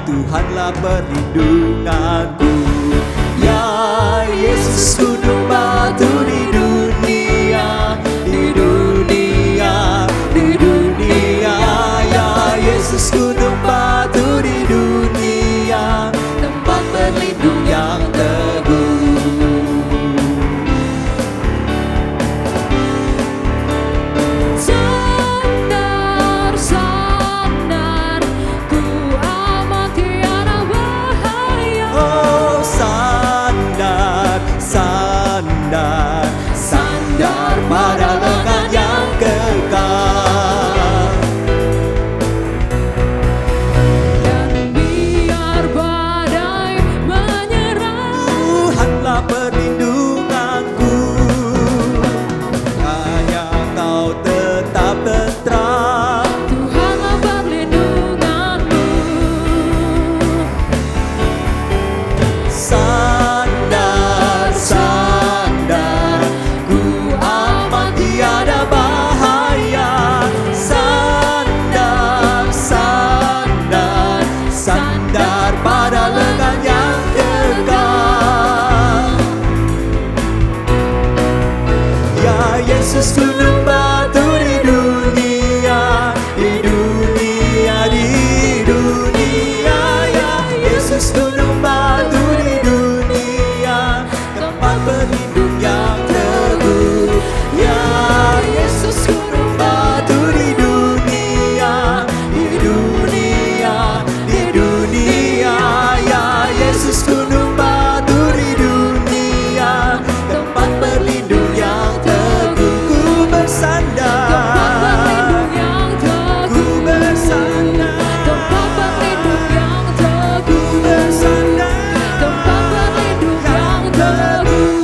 Tuhanlah perlindunganku. Ya Yesus, gunung batu di dunia, di dunia, di dunia. Ya Yesus, gunung batu di dunia, tempat berlindung yang teguh. Sandar pada lengan yang kekal, dan biar badai menyerang, Tuhanlah perlindunganku. Hanya Kau tetap tentram, Tuhanlah perlindunganmu. Sandar, sandar, ku aman tiada bahaya. Sandar, sandar, sandar pada lengan yang kekal. Ya Yesus, gunung batu di dunia, di dunia, di dunia. Ya Yesus, gunung batu di dunia, tempat berlindung yang teguh. Ya Yesus, gunung batu di dunia, di dunia, di dunia. Ya Yesus, gunung batu di dunia, tempat berlindung yang teguh. Ku bersandar, ku bersandar, Tempat berlindung yang teguh, ku bersandar, tempat berlindung yang teguh.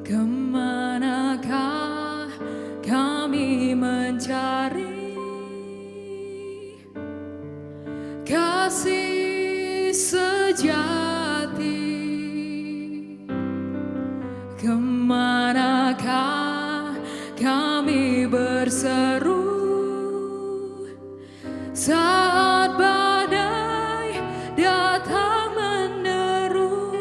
Kemanakah kami mencari kasih sejati? Kemanakah kami berseru saat badai datang menderu?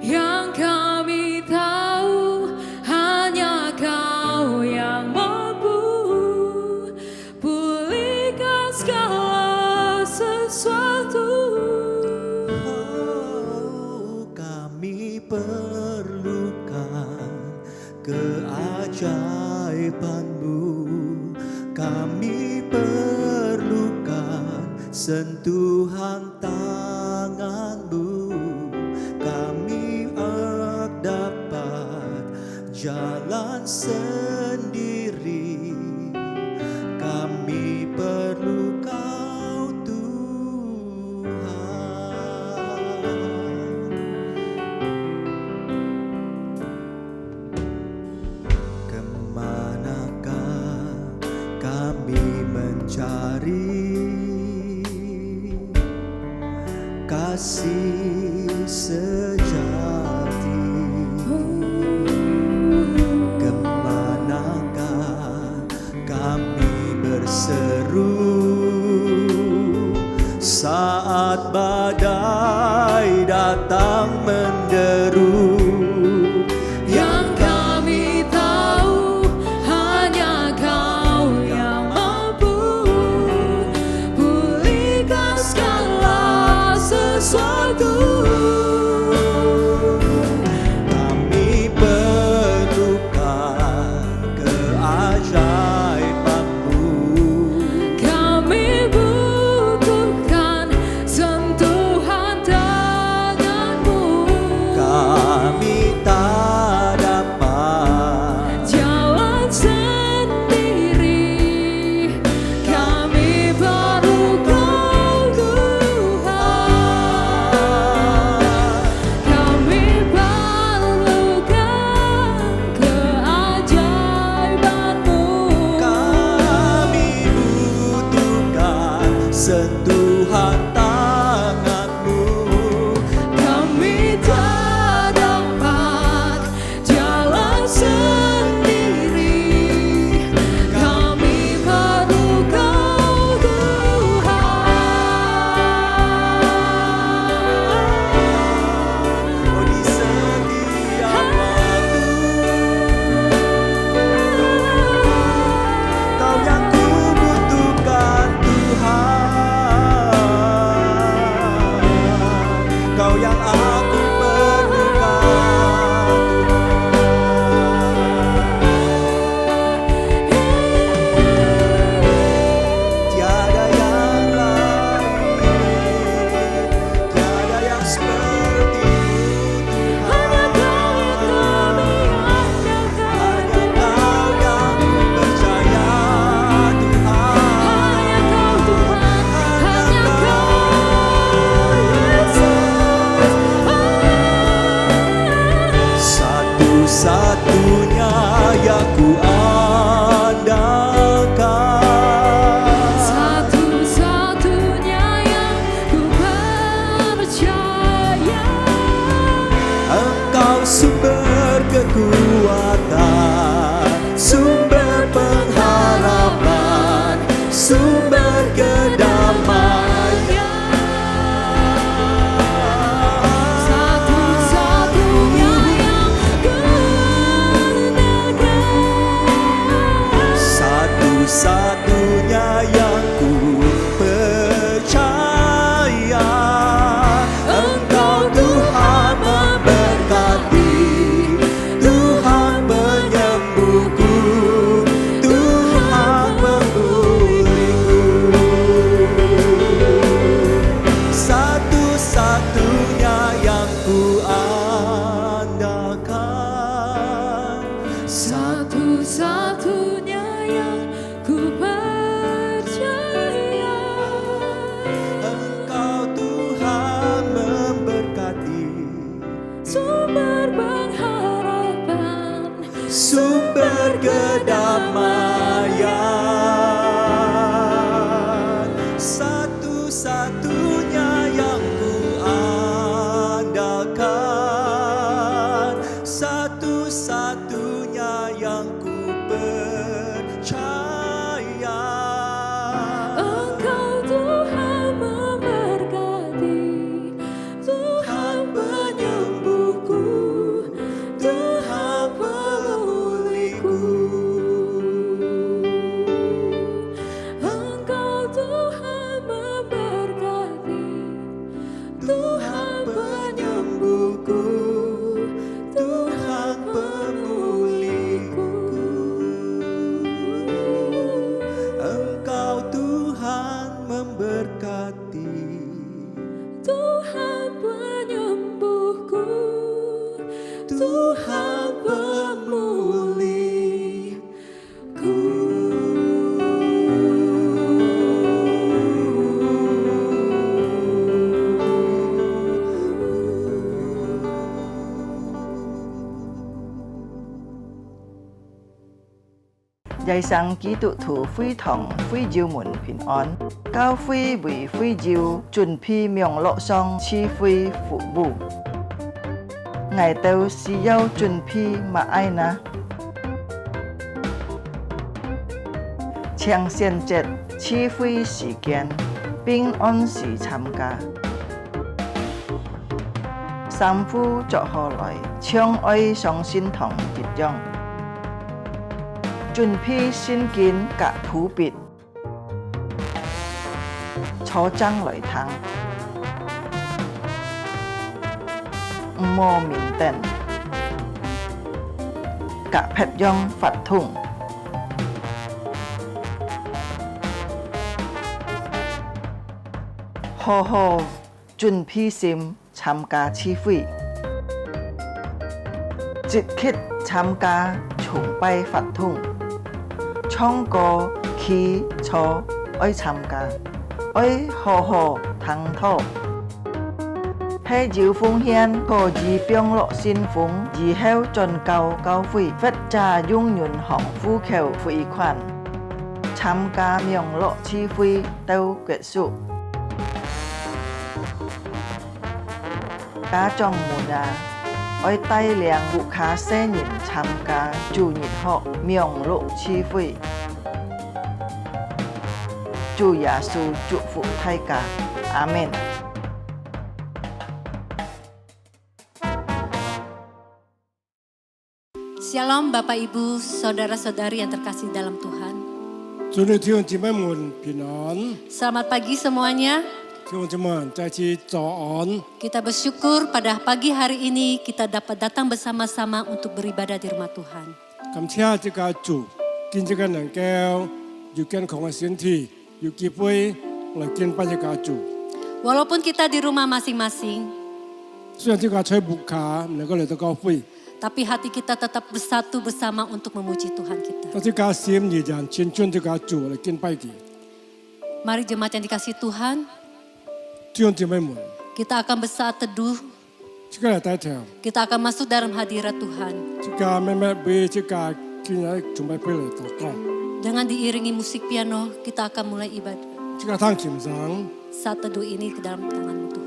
Yang kami tahu hanya Kau yang mampu pulihkan segala sesuatu. Oh, kami perlukan keajaiban-Mu. Kami perlukan sentuhan tangan-Mu. Kami dapat jalan sendiri. Kami perlu Kau, Tuhan. Kemanakah kami mencari kasih sejati? Kemana Satu-satunya yang ku andalkan, satu-satunya yang ku percaya. Engkau sumber kekuatan, sumber pengharapan, sumber kedamaian. Satu-satunya yang ku andalkan, Satu-satunya yang ku percaya. Engkau Tuhan memberkati, Tuhan penyembuhku, Tuhan memulihku. Satu-satunya yang ku andalkan, satu-satunya yang ku percaya. Engkau Tuhan memberkati, Sumber pengharapan, sumber kedamaian. Satu-satunya yang ku andalkan, satu-satunya yang ku percaya. Engkau Tuhan memberkati, Tuhan penyembuhku, Tuhan pemulihku. Engkau Tuhan memberkati, Tuhan penyembuhku, Tuhan pemulihku. Engkau Tuhan memberkati, Tuhan penyembuhku, Tuhan pemulihku. Giai sang ký tụ thủ phi thòng phi diêu muộn bình an, cao phi vì phi diêu chuẩn phi miệng lộ song chi phi phụ bù. Ngài tâu si yêu chuẩn phi mà ai na. Chiang xiên chết chi phi sĩ kiến, bình an sĩ tham ca. Sam phu cho họ lại, chiang oi song xin thòng dịch dòng. Chuẩn phi xin kiến cả thú bịt, cho trăng lợi thắng, mô mình tên, cả phép dòng phạt thùng. Hồ hồ, chuẩn phi sim tham ca chi phi, dịch khít tham ca chủng bay phạt thùng. Trong có khí cho ơi tham ca, ơi hồ hồ thắng thô. Hay diệu phong hiên, hồ dì biong lộ xin phúng, dì heo tròn cao cao phi, vết trà dung nhuận hỏng phu khều phi khoản. Tham ca miệng lộ chi phi, tâu quyệt sụ. Cá trong mùa nhà, ôi tay liang vụ khá xe nhìn tham ca, chủ nhịn họ miệng lộ chi phi. Chủ Giêsu chúc phúc thay cả. Amen. Shalom Bapak Ibu, Saudara-saudari yang terkasih dalam Tuhan. 主内弟兄姐妹们平安， Selamat pagi semuanya. 弟兄姐妹再次早安。 Kita bersyukur pada pagi hari ini kita dapat datang bersama-sama untuk beribadah di rumah Tuhan. 感謝這個主，見這個能夠有健康嘅身體，有機會來敬拜這個主。 Walaupun kita di rumah masing-masing, 雖然這個吹木卡唔能夠嚟到教會， tapi hati kita tetap bersatu bersama untuk memuji Tuhan kita. 但這個心依然親近這個主嚟敬拜佢。 Mari jemaat yang dikasih Tuhan, 弟兄姐妹們， kita akan bersaat teduh Jika title, Kita akan masuk dalam hadirat Tuhan. jika memang be jika kini jumpai boleh takkan. Dengan diiringi musik piano, kita akan mulai ibadah. Jika tang kim sang, Saat teduh ini ke dalam tangan-Mu Tuhan.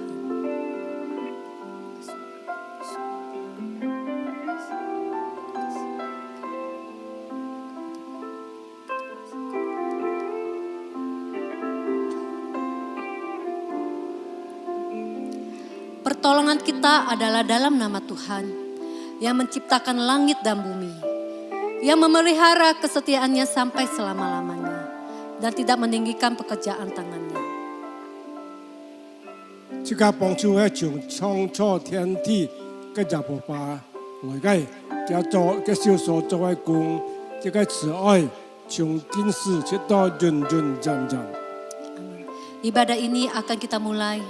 Pertolongan kita adalah dalam nama Tuhan yang menciptakan langit dan bumi, yang memelihara kesetiaannya sampai selama-lamanya dan tidak meninggikan pekerjaan tangannya. jika bangsu jung chong cho thiên地嘅日步吧，來計嘅做嘅少數作為公，這個慈愛從今世直到人人人人。 Ibadah ini akan kita mulai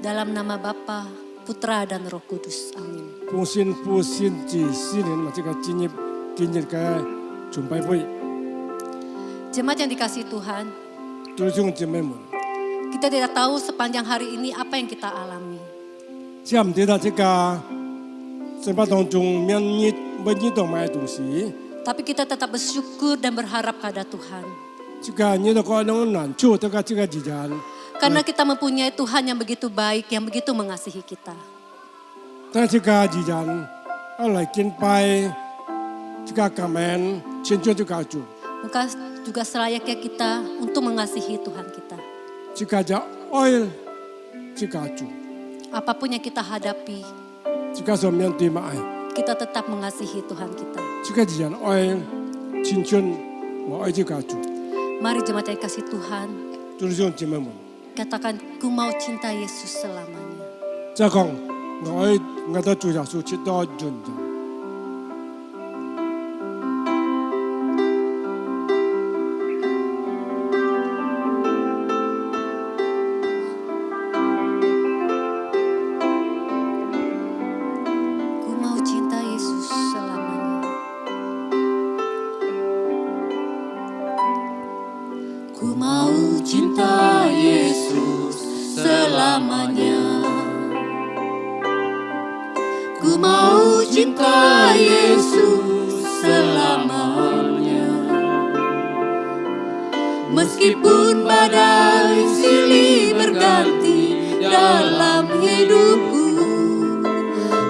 dalam nama Bapa, Putra dan Roh Kudus. Amin. 奉獻父獻子聖靈，這個今日嘅準備會， Jemaat yang dikasihi Tuhan, 弟兄姊妹們， kita tidak tahu sepanjang hari ini apa yang kita alami. 知唔知道這個生活當中每日都買東西， Tapi kita tetap bersyukur dan berharap pada Tuhan. 這個你都可能難處，這個時間， Karena kita mempunyai Tuhan yang begitu baik, yang begitu mengasihi kita. 但這個時間，我嚟敬拜，這個感恩，親近這個主。 Maka juga selayaknya kita untuk mengasihi Tuhan kita. Jika愛jika主， Apapun yang kita hadapi, jika所面對愛， kita tetap mengasihi Tuhan kita. jika啲人愛青春，我愛這個主。 Mari jemaat yang kasih Tuhan, 弟兄姊妹們， katakan ku mau cinta Yesus selamanya. 再講我愛我的主耶穌直到永遠。 Ku mau cinta Yesus selamanya. Ku mau cinta Yesus selamanya. Ku mau cinta Yesus selamanya. Meskipun badai silih berganti dalam hidupku,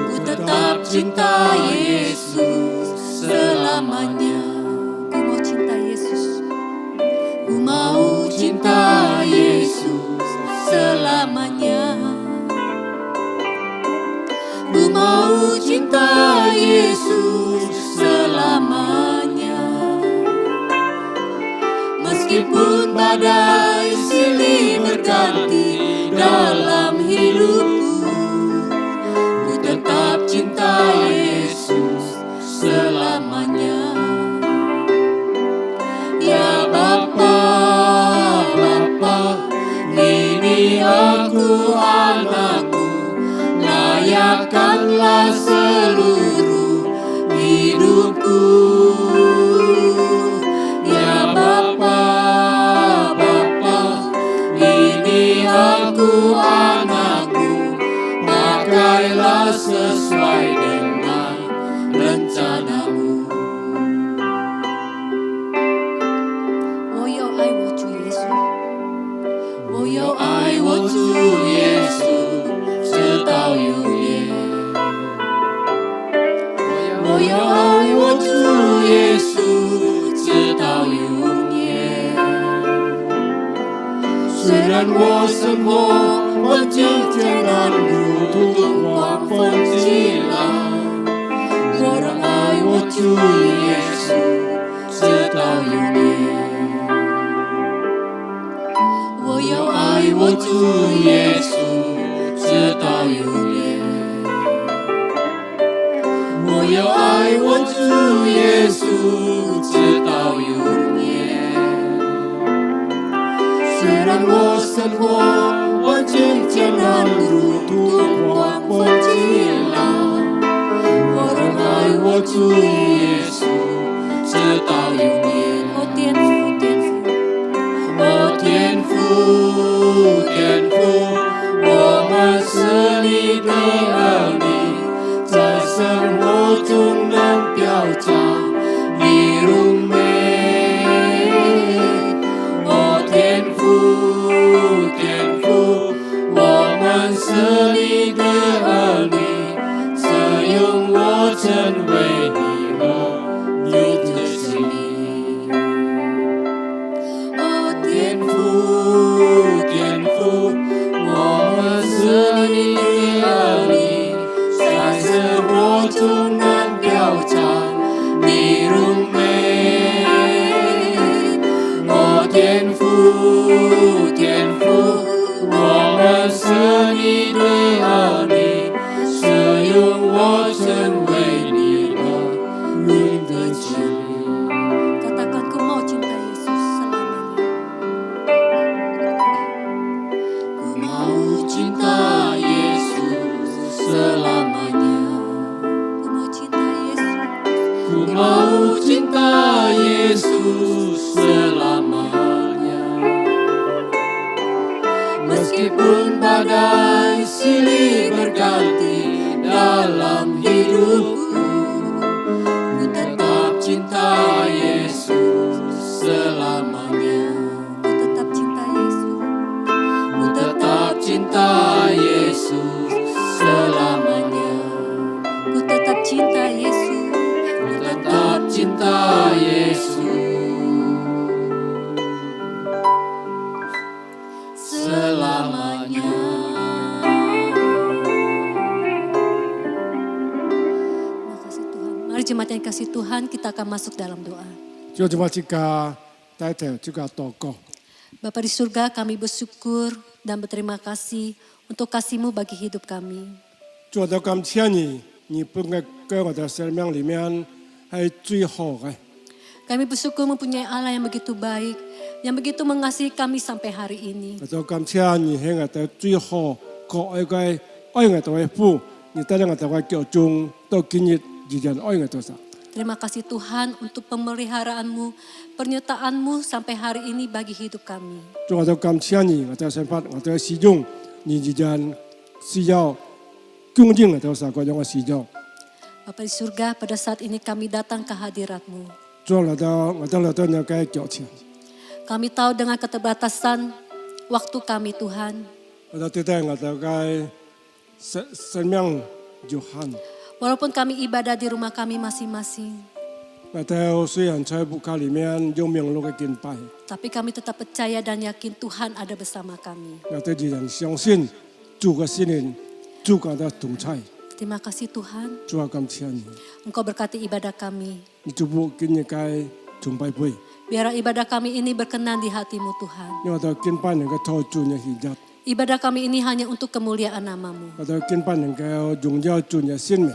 ku tetap cinta Yesus selamanya. Ku mau cinta Yesus. Ku mau cinta Yesus selamanya. Ku mau cinta Yesus selamanya. Meskipun badai silih berganti dalam hidupku, ku tetap cinta Yesus selamanya. Ya Bapa, Bapa, ini aku anakku, layakkanlah seluruh hidupku. Ya Bapa, Bapa, ini aku anakku, pakailah sesuai dengan rencanamu. Oh yo ai wo chu Yesu, oh yo ai wo chu Yesu, 直到永远。我要爱我主耶稣，直到永远。虽然我生活环境艰难，如同狂风激浪，我仍爱我主耶稣，直到永远。我要爱我主耶稣，直到永远。我要爱我主耶稣，直到永远。虽然我生活环境艰难，如同狂风激浪，我仍爱我主耶稣，直到永远。哦天父，天父，哦天父，天父，我们是你的儿女。为你而你的心意。哦，天父，天父，我们是你的儿女，在生活中能表彰你荣美。哦，天父，天父，我们是你的儿女，使用我成为你的子民。 Katakan ku mau cinta Yesus selamanya. Ku mau cinta Yesus selamanya. Ku mau cinta Yesus. Ku mau cinta Yesus selamanya. Meskipun badai silih berganti dalam hidupku, ku tetap cinta Yesus selamanya. Ku tetap cinta Yesus. Ku tetap cinta Yesus selamanya. Ku tetap cinta Yesus. Ku tetap cinta Yesus selamanya. Makasih Tuhan. Mari jemaat yang kasih Tuhan, kita akan masuk dalam doa. 就这么一个带头这个祷告。 Bapa di surga, kami bersyukur dan berterima kasih untuk kasih-Mu bagi hidup kami. 做到感谢你，你不该在我的生命里面系最好的。 Kami bersyukur mempunyai Allah yang begitu baik, yang begitu mengasihi kami sampai hari ini. 我都感谢你係我哋最好可愛嘅愛我哋嘅父，你帶領我哋嘅腳蹤到今日依然愛我哋上。 Terima kasih Tuhan untuk pemeliharaan-Mu, penyertaan-Mu sampai hari ini bagi hidup kami. 做我都感謝你，我哋生活我哋使用，你依然需要恭敬我哋上嗰種嘅使用。 Bapa di surga, pada saat ini kami datang ke hadirat-Mu. 做我哋來到你嘅腳前， Kami tahu dengan keterbatasan waktu kami Tuhan. 我哋對待我哋嘅生命有限。 Walaupun kami ibadah di rumah kami masing-masing. 我哋雖然在不卡裡面有名錄嘅敬拜， Tapi kami tetap percaya dan yakin Tuhan ada bersama kami. 我哋依然相信主嘅心靈，主嘅同在。 Terima kasih Tuhan, 主啊，感謝你， Engkau berkati ibadah kami. 你祝福今日嘅崇拜會。 Biar ibadah kami ini berkenan di hati-Mu Tuhan. 我哋敬拜能夠托住你獻入， Ibadah kami ini hanya untuk kemuliaan nama-Mu. 我哋敬拜能夠榮耀主你生命。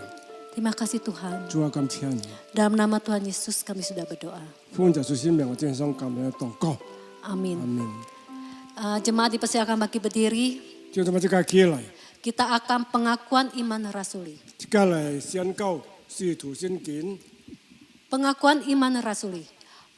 Terima kasih Tuhan. 主啊，感謝你， Dalam nama Tuhan Yesus kami sudah berdoa. 奉耶穌生命，我真想感恩禱告， Amin. 阿門。 Jemaat dipersilakan bagi berdiri. 就這麼一個起來， Kita akan pengakuan iman rasuli. 一個嚟宣告使徒信經， Pengakuan iman rasuli.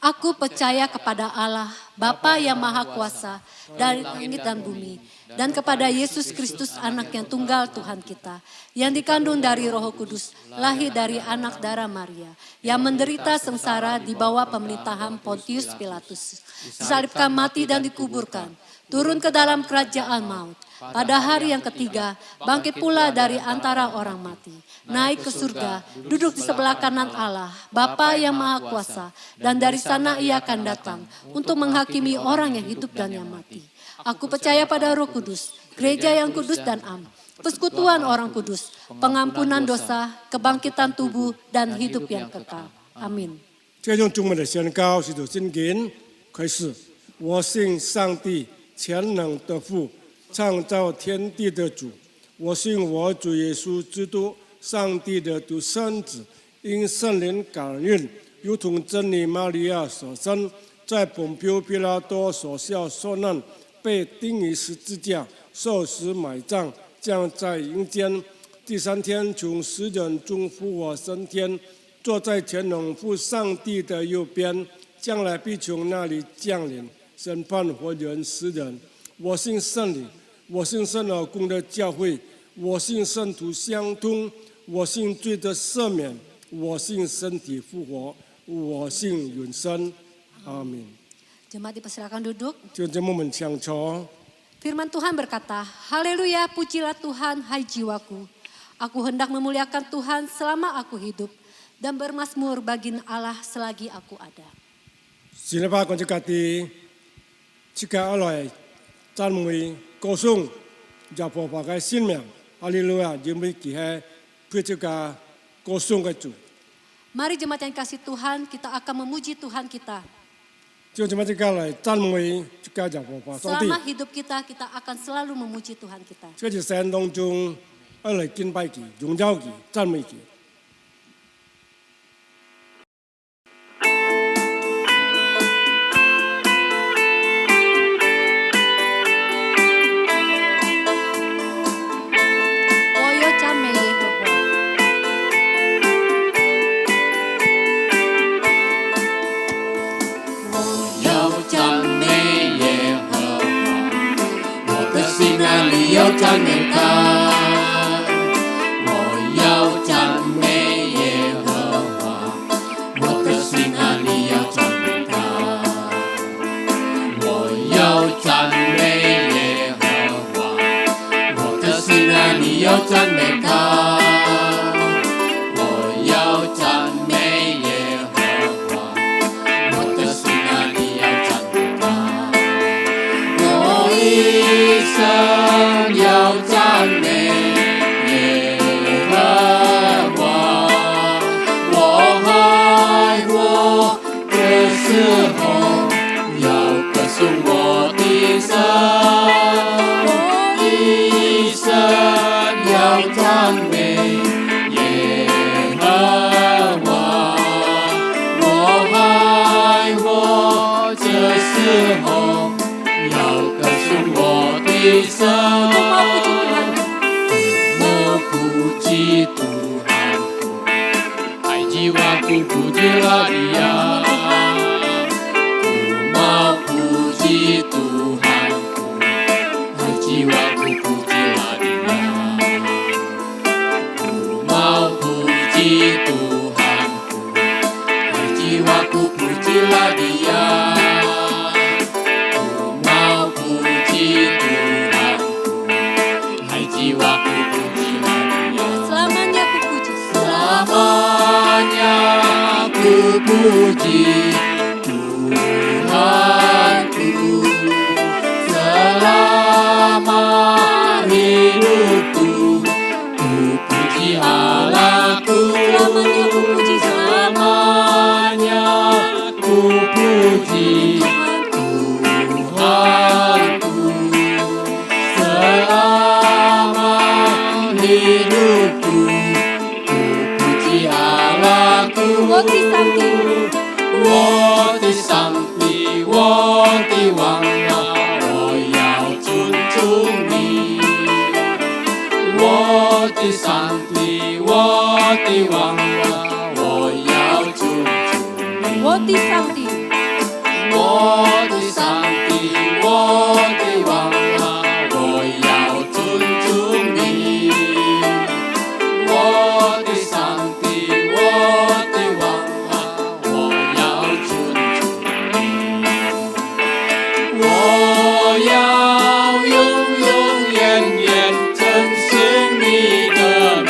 Aku percaya kepada Allah, Bapa yang Maha Kuasa dari langit dan bumi, dan kepada Yesus Kristus anak yang tunggal Tuhan kita, yang dikandung dari Roh Kudus, lahir dari anak darah Maria, yang menderita sengsara di bawah pemerintahan Pontius Pilatus, disalibkan mati dan dikuburkan, turun ke dalam kerajaan maut. Pada hari yang ketiga, bangkit pula dari antara orang mati, naik ke surga, duduk di sebelah kanan Allah, Bapa yang Maha Kuasa, dan dari sana ia akan datang untuk menghakimi orang yang hidup dan yang mati. Aku percaya pada Roh Kudus, gereja yang kudus dan am, persekutuan orang kudus, pengampunan dosa, kebangkitan tubuh, dan hidup yang kekal. Amin. 这用中文的宣告使徒信經開始，我信上帝全能的父，創造天地的主，我信我主耶穌基督，上帝的獨生子，因聖靈感孕，如同真理瑪利亞所生，在本丟彼拉多所下受難，被釘於十字架，受死埋葬，降在陰間，第三天從死人中復活升天，坐在天能父上帝的右邊，將來必從那裡降臨，審判活人死人。我信聖靈，我信聖老公的教會，我信聖徒相通，我信罪的赦免，我信身體復活，我信永生。阿門。 Jemaat dipersilakan duduk. 就這麼我們唱唱。 Firman Tuhan berkata, Haleluya, pujilah Tuhan, hai jiwaku. Aku hendak memuliakan Tuhan selama aku hidup. dan bermazmur bagi Allah selagi aku ada. 是了吧？讲这家己，这个后来赞美歌颂，就婆婆嘅生命，哈利路亚，因为佢係配这个歌颂嘅主。 Mari jemaat yang kasih Tuhan, kita akan memuji Tuhan kita. 就这么这个来赞美这个就婆婆上帝， Selama hidup kita, kita akan selalu memuji Tuhan kita. 这就神当中，来敬拜佢、荣耀佢、赞美佢。 我要赞美耶和华。 要赞美耶和华，我的心啊，你要赞美他。我要赞美耶和华，我的心啊，你要赞美他。我要赞美耶和华，我的心啊，你要赞美他。我要赞美耶和华。 我的心啊，你要赞美他，我一生要赞美耶和华。我爱我的时候，要歌颂我的神，我一生要赞美耶和华。 我爱我这时候，要歌颂我的神。我不嫉妒寒苦，爱基瓦不不吉拉利亚。我不嫉妒寒苦，爱基瓦不不吉拉利亚。我不嫉妒寒苦。 Jiwaku pujilah Dia, ku mau puji Tuhanku. Hai jiwaku pujilah Dia. Selamanya ku puji. Selamanya ku puji Tuhanku. Selama hidupku ku puji Allahku. Selamanya ku puji. Selamanya ku puji Tuhanku. Selama hidupku ku puji Allahku. 我的上帝，我的上帝，我的王啊，我要尊重你。我的上帝，我的王啊，我要尊重你。我的上帝，我的上帝，我的王啊，我要尊重你。我的上帝，我的王啊，我要尊重你。我要永永远远珍视你的名。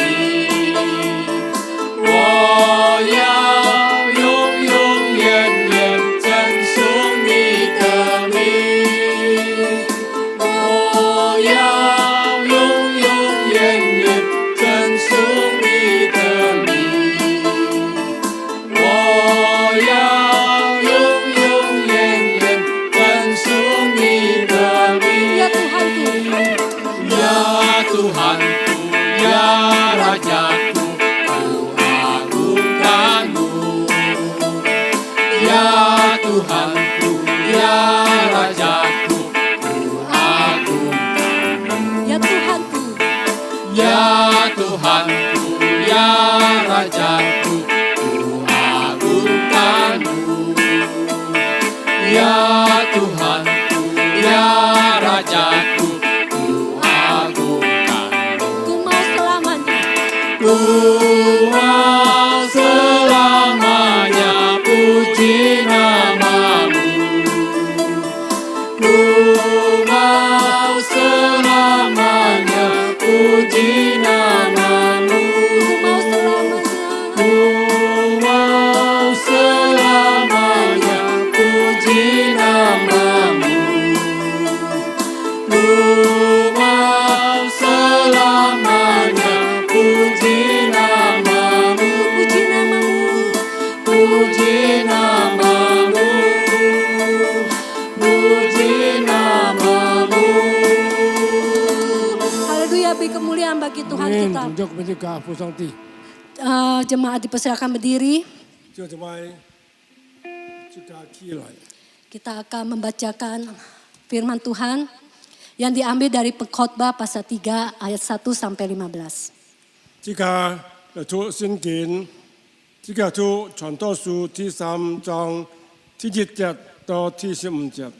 我要永永远远珍视你的名。我要永永远远珍视你的名。我要永永远远珍视你的名。 ya Tuhanku, Ya Tuhanku, ya Rajaku, ku agungkanmu. Ya Tuhanku, ya Rajaku, ku agungkanmu. ya Tuhanku, Ya Tuhanku, ya Rajaku, ku agungkanmu. Ya Tuhanku, ya Rajaku, ku agungkanmu. ku mau selamanya. Ku mau selamanya puji namamu. Ku mau selamanya puji namamu. Ku mau selamanya. Ku puji namamu, puji namamu. Haleluya, beri kemuliaan bagi Tuhan 阿 kita. 门，荣耀归给God 父上帝。 Jemaat dipersilakan berdiri. 就这么就给起来。 Kita akan membacakan firman Tuhan yang diambil dari Pengkhotbah pasal 3 ayat 1 sampai 15. 这个出圣经，这个出传道书第3章第1节到第15节。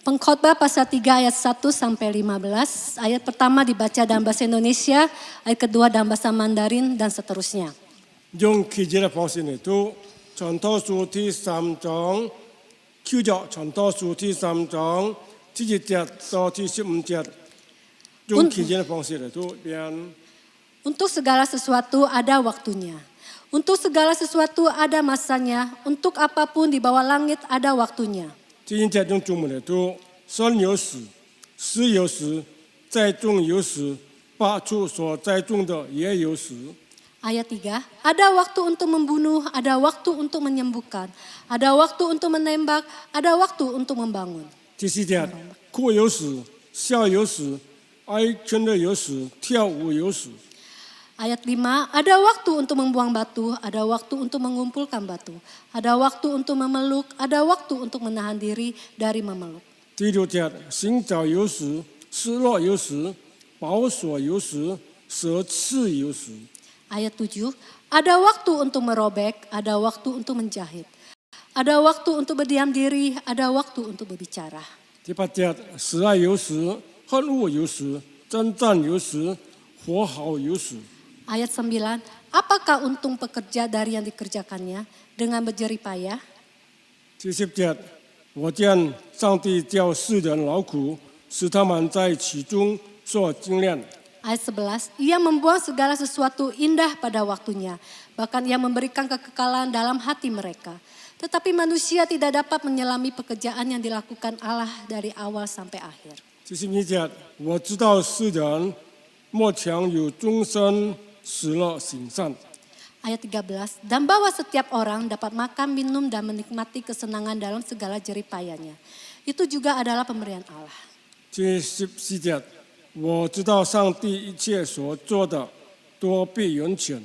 Pengkhotbah pasal 3 ayat 1 sampai 15. Ayat pertama dibaca dalam bahasa Indonesia, ayat kedua dalam bahasa Mandarin dan seterusnya. 用记节的方式来读传道书第3章，9节传道书第3章第1节到第15节，用记节的方式来读遍。 Untuk segala sesuatu ada waktunya. Untuk segala sesuatu ada masanya. Untuk apapun di bawah langit ada waktunya. 第1节用中文来读：生有时，死有时，栽种有时，拔出所栽种的也有时。 Ayat 3, ada waktu untuk membunuh, ada waktu untuk menyembuhkan, ada waktu untuk menembak, ada waktu untuk membangun. 第4节，哭有时，笑有时，哀哭的有时，跳舞有时。 Ayat 5, ada waktu untuk membuang batu, ada waktu untuk mengumpulkan batu, ada waktu untuk memeluk, ada waktu untuk menahan diri dari memeluk. 第6节，寻找有时，失落有时，保守有时，舍弃有时。 Ayat 7, ada waktu untuk merobek, ada waktu untuk menjahit. Ada waktu untuk berdiam diri, ada waktu untuk berbicara. 第8节，喜爱有时，恨恶有时，征战有时，和好有时。 Ayat 9, apakah untung pekerja dari yang dikerjakannya dengan berjerih payah? 第10节，我见上帝叫世人劳苦，使他们在其中受精炼。 Ayat 11, ia membuang segala sesuatu indah pada waktunya. Bahkan ia memberikan kekekalan dalam hati mereka. Tetapi manusia tidak dapat menyelami pekerjaan yang dilakukan Allah dari awal sampai akhir. 第11节，我知道世人莫强有终身喜乐行善。 Ayat 13, dan bahwa setiap orang dapat makan, minum, dan menikmati kesenangan dalam segala jeripayanya. Itu juga adalah pemberian Allah. 第14节，我知道上帝一切所做的都必永存，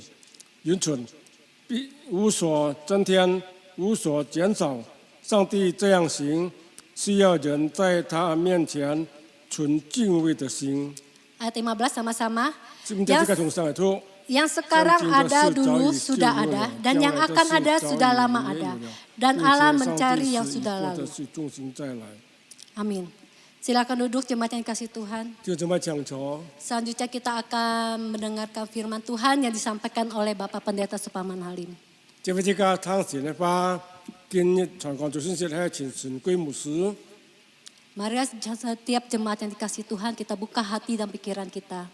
必无所增添，无所减少。上帝这样行，是要人在他面前存敬畏的心。 Ayat 15 sama-sama. 今天这个从上来读。 Yang sekarang ada dulu sudah ada, dan yang akan ada sudah lama ada. Dan Allah mencari yang sudah lalu. Amin. Silakan duduk jemaat yang dikasih Tuhan. Selanjutnya kita akan mendengarkan firman Tuhan yang disampaikan oleh Bapak Pendeta Supaman Halim. Mari setiap jemaat yang dikasih Tuhan kita buka hati dan pikiran kita.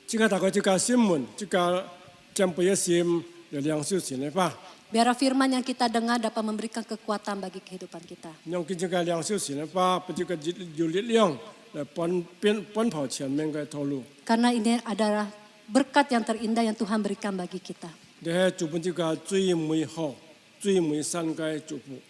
这个大概这个新闻，这个将不要心有两手钱的吧。 Biar firman yang kita dengar dapat memberikan kekuatan bagi kehidupan kita. 用这个两手钱的吧，把这个有力量来奔跑前面的道路。 Karena ini adalah berkat yang terindah yang Tuhan berikan bagi kita. 你系做本这个最美好、最美善嘅祝福。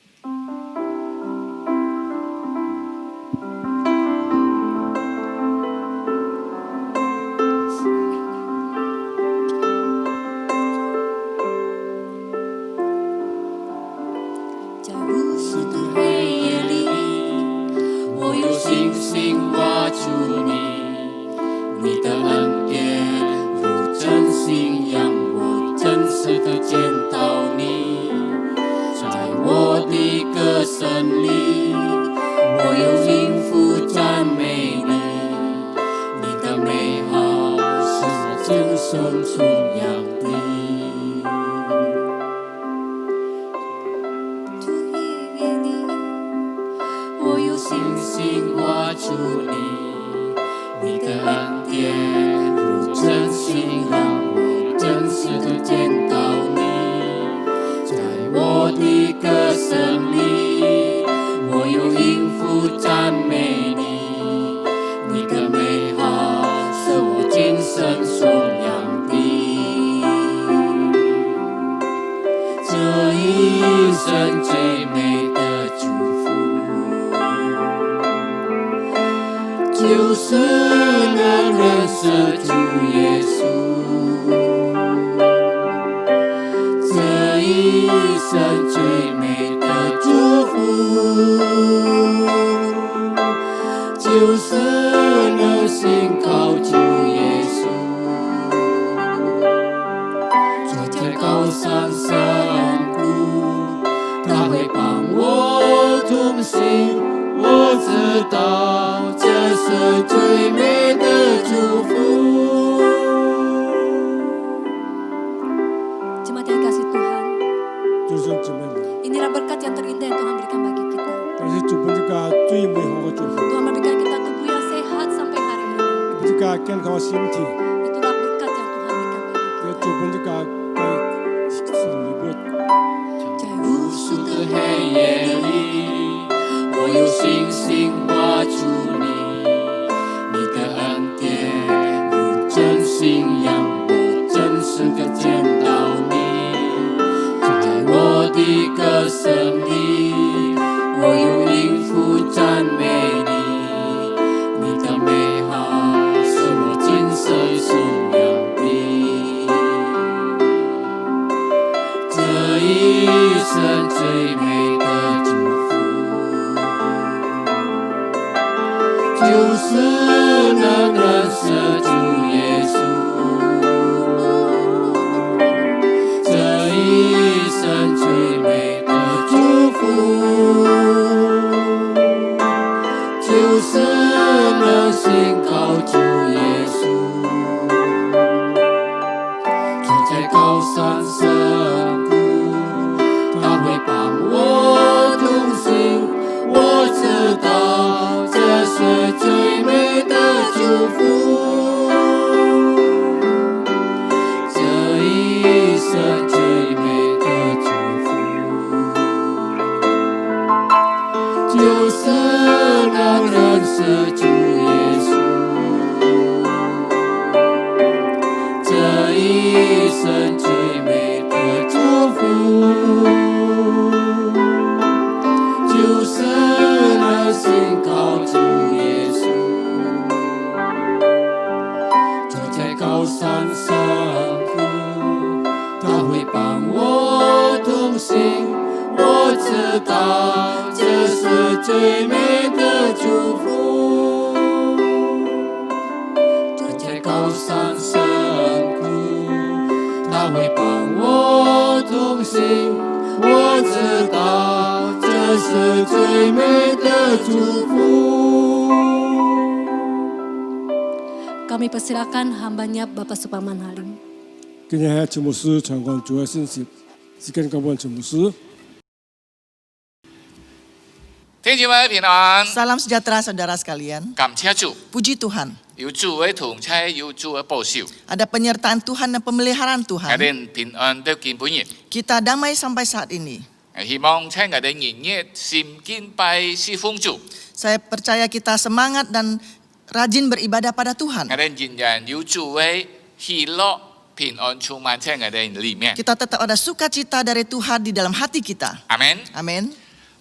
这一是主耶稣，这一生最美的祝福，就是能信靠主耶稣，坐在高山上谷，他会帮我同行。我知道这是最美的祝福。 Jemaat yang kasih Tuhan, 弟兄姊妹们， inilah berkat yang terindah yang Tuhan berikan bagi kita. 但是主本这个最美好的祝福， Tuhan memberikan kita tubuh yang sehat sampai hari ini. 这个健康的身体， Itulah berkat yang Tuhan berikan bagi kita. 也主本这个该是礼物。 在无数的黑夜里，我有星星画出你，你的恩典如真信仰，我真实的见到你，在我的歌声里，我有音符赞美你，你的美好是我今生颂扬的。 这一生最美的祝福，就是能认识主耶稣。这一生最美的祝福，就是能信靠主耶稣。 坐在高山上谷，他会帮我同行。我知道这是最美的祝福，这一生最美的祝福，就是能认识主耶稣。 这一生最美的祝福，就是能信靠主耶稣。坐在高山上谷，他会帮我同行。我知道这是最美的祝福。坐在高山上。 他会帮我同行，我知道这是最美的祝福。 Kami persilakan hambanya Bapak Suparman Halim. 今天陈牧师传讲主要信息，是跟各位陈牧师。 弟兄姊妹平安， Salam sejahtera saudara sekalian. 感謝主， Puji Tuhan. 有主嘅同在，有主嘅保守， Ada penyertaan Tuhan dan pemeliharaan 我 Tuhan. 哋平安到見本日。 Kita damai sampai saat ini. 希望請我哋日日心敬拜侍奉主， Saya percaya kita semangat dan rajin beribadah pada Tuhan. 我哋仍然有主嘅喜樂平安充滿在我哋裏面。 Kita tetap ada sukacita dari Tuhan di dalam hati kita. 阿門。 Amin.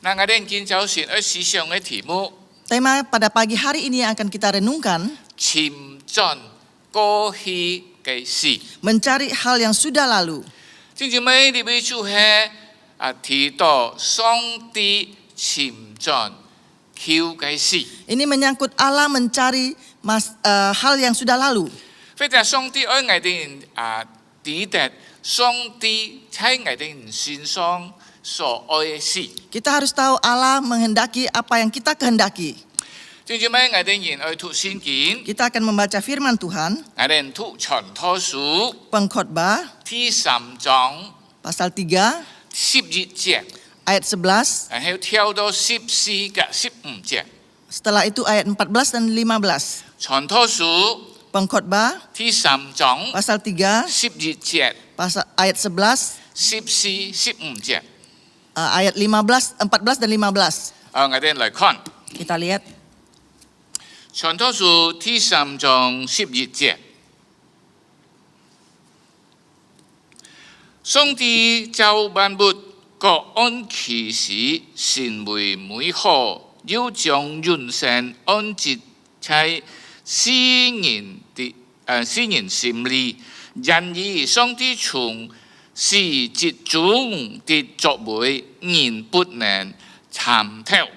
那我哋今早上嘅思想嘅題目， Tema pada pagi hari ini yang akan kita renungkan, 前進過去嘅事。 mencari hal yang sudah lalu. 弟兄姊妹，呢位主係提到上帝前進求嘅事。 Ini menyangkut Allah mencari hal yang sudah lalu. 非常上帝愛我哋指達上帝喺我哋身上所愛嘅事。 Kita harus tahu Allah menghendaki apa yang kita kehendaki. 弟兄姊妹，我哋仍愛讀聖經， Kita akan membaca firman Tuhan, 我哋讀傳道書 Pengkhotbah 第3章 pasal 3 11節， ayat 11, 然後跳到14及15節。 setelah itu ayat 14 dan 15. 傳道書 Pengkhotbah 第3章 pasal 311節， pasal ayat 11, 14、15節。 ayat 14 dan 15. 我哋嚟看 Kita lihat 傳道書第3章11節。上帝造萬物，各按其時，成為美好，又將人生安置在世人的使人心里，然而上帝從事節中的作為，人不能參透。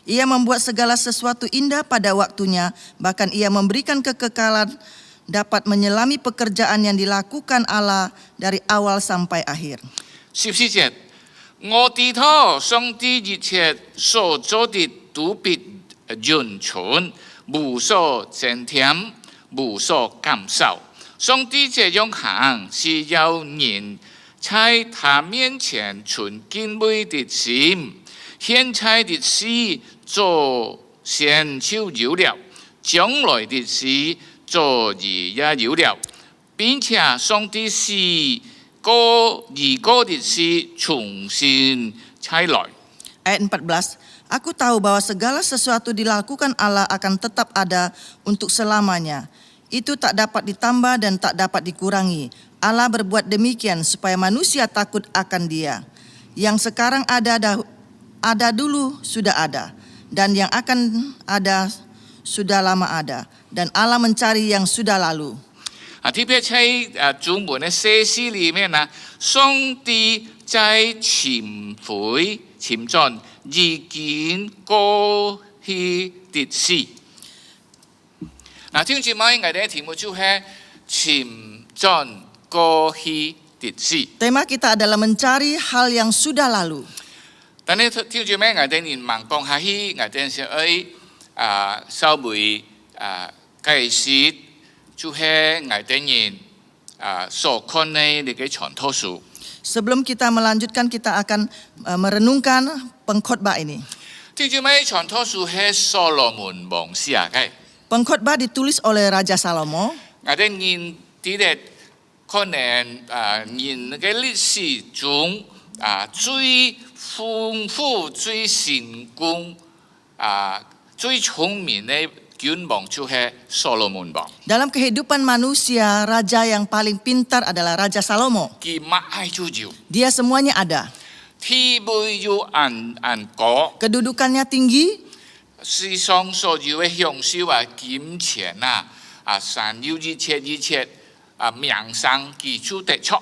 Ia membuat segala sesuatu indah pada waktunya, bahkan ia memberikan kekekalan dapat menyelami pekerjaan yang dilakukan Allah dari awal sampai akhir. 14節，我知道上帝一切所做的都必完全，無所增添，無所減少。上帝這樣行，是要人在他面前存敬畏的心，現在的事做先就有了，將來的事做也有了，並且上帝是一個的事重新再來。 Ayat 14, Aku tahu bahwa segala sesuatu dilakukan Allah akan tetap ada untuk selamanya. Itu tak dapat ditambah dan tak dapat dikurangi. Allah berbuat demikian supaya manusia takut akan Dia. Yang sekarang ada dulu sudah ada, dan yang akan ada sudah lama ada, dan Allah mencari yang sudah lalu. 特別在中文的寫詩裡面呢，上帝在尋回尋轉已經過去的事。嗱，聽住咪，我哋嘅題目就係尋轉過去的事。 Tema kita adalah mencari hal yang sudah lalu. 但係聽住咪，我哋連盲講下去，我哋是愛稍微解釋。 就係我哋人所看的呢個傳道書。 Sebelum kita melanjutkan, kita akan merenungkan pengkhotbah ini. 聽住咪傳道書係所羅門王寫嘅。 Pengkhotbah ditulis oleh Raja Salomo. 我哋人啲可能人嘅歷史中最豐富、最成功、最聰明嘅。 君王就係所羅門王。 Dalam kehidupan manusia, raja yang paling pintar adalah Raja Salomo. 佢乜嘢都有， Dia semuanya ada. 地位又高， Kedudukannya tinggi, 世上所有嘅享受金錢山有一切名聲佢都得出。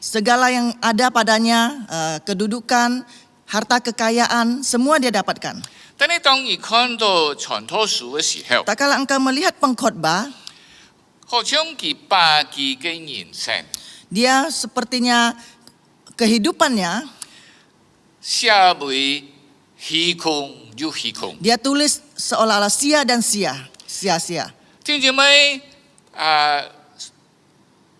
segala yang ada padanya, kedudukan, harta kekayaan, semua dia dapatkan. 但係當你看到傳道書嘅時候， Tak kala engkau melihat pengkhotbah, 好像佢把佢嘅人生 dia sepertinya kehidupannya 寫為虛空又虛空。 dia tulis seolah-olah sia-sia. 聽住咪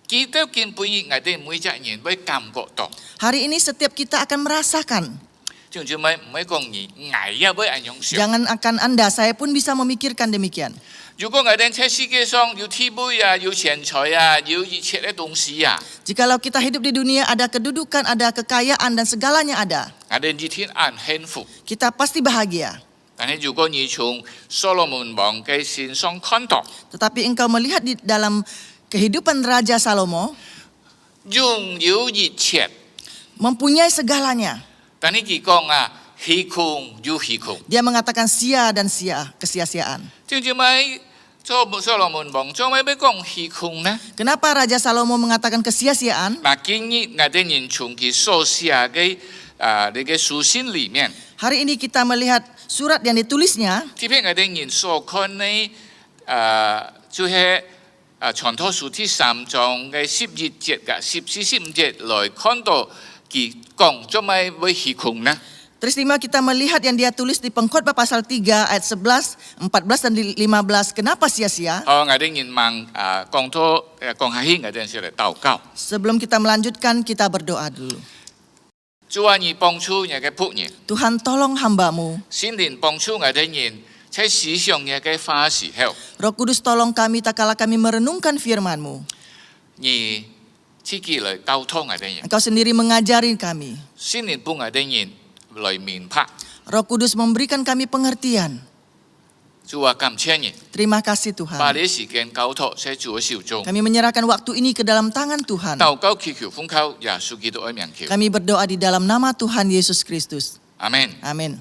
kita根本我哋每隻人會感覺到。 Hari ini setiap kita akan merasakan. 聽住咪唔係講你捱也會咁樣想。 Jangan akan Anda, saya pun bisa memikirkan demikian. 如果我哋喺世界上有地位有錢財有一切嘅東西 Jikalau kita hidup di dunia, ada kedudukan, ada kekayaan, dan segalanya ada, 我哋一天很幸福。 kita pasti bahagia. 但係如果你從所羅門王嘅身上看到， Tetapi engkau melihat di dalam kehidupan Raja Salomo, 擁有一切， mempunyai segalanya. 但係佢講虛空又虛空。 Dia mengatakan sia dan kesia-siaan. 聽住咪做所羅門王做咩要講虛空呢？ Kenapa Raja Salomo mengatakan kesia-siaan? 嗱，今日我哋人從佢所寫嘅呢個書信裡面， Hari ini kita melihat surat yang ditulisnya, 特別我哋人所看嘅就係傳道書第3章嘅11節嘅14、15節來看到佢講做咩會虛空呢？ Terima kita melihat yang dia tulis di Pengkhotbah pasal 3 ayat 11, 14 dan 15. Kenapa sia-sia? 我哋人問講下去，我哋先嚟禱告。 Sebelum kita melanjutkan, kita berdoa dulu. 主啊，你幫助我嘅僕人， Tuhan tolong hambamu. 聖靈幫助我哋人在思想我嘅話時候， Roh Kudus tolong kami tak kala kami merenungkan firman-Mu. 你自己嚟溝通我哋人， Engkau sendiri mengajari kami. 聖靈幫我哋人來明白。 Roh Kudus memberikan kami pengertian. 主啊，感謝你， Terima kasih 把 Tuhan. 你時間交託喺主嘅手中。 Kami menyerahkan waktu ini ke dalam tangan Tuhan. 禱告祈求奉靠耶穌基督嘅名求， Kami berdoa di dalam nama Tuhan Yesus Kristus. 阿門。 Amin.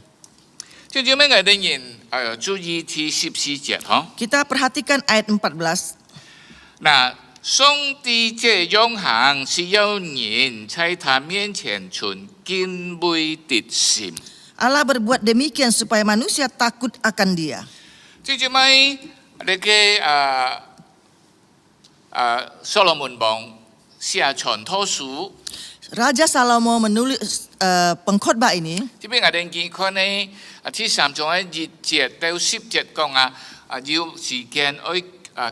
聽住咩？我哋人注意第14節嗬。 Kita perhatikan ayat 14. 那上帝这永恒是要人在他面前存敬畏的心。 Allah berbuat demikian supaya manusia takut akan Dia. 最近咪那个所羅門王寫傳道書， Raja Salomo menulis pengkhotbah ini. 這邊我哋見看呢，第3章嘅1節到10節講有時間愛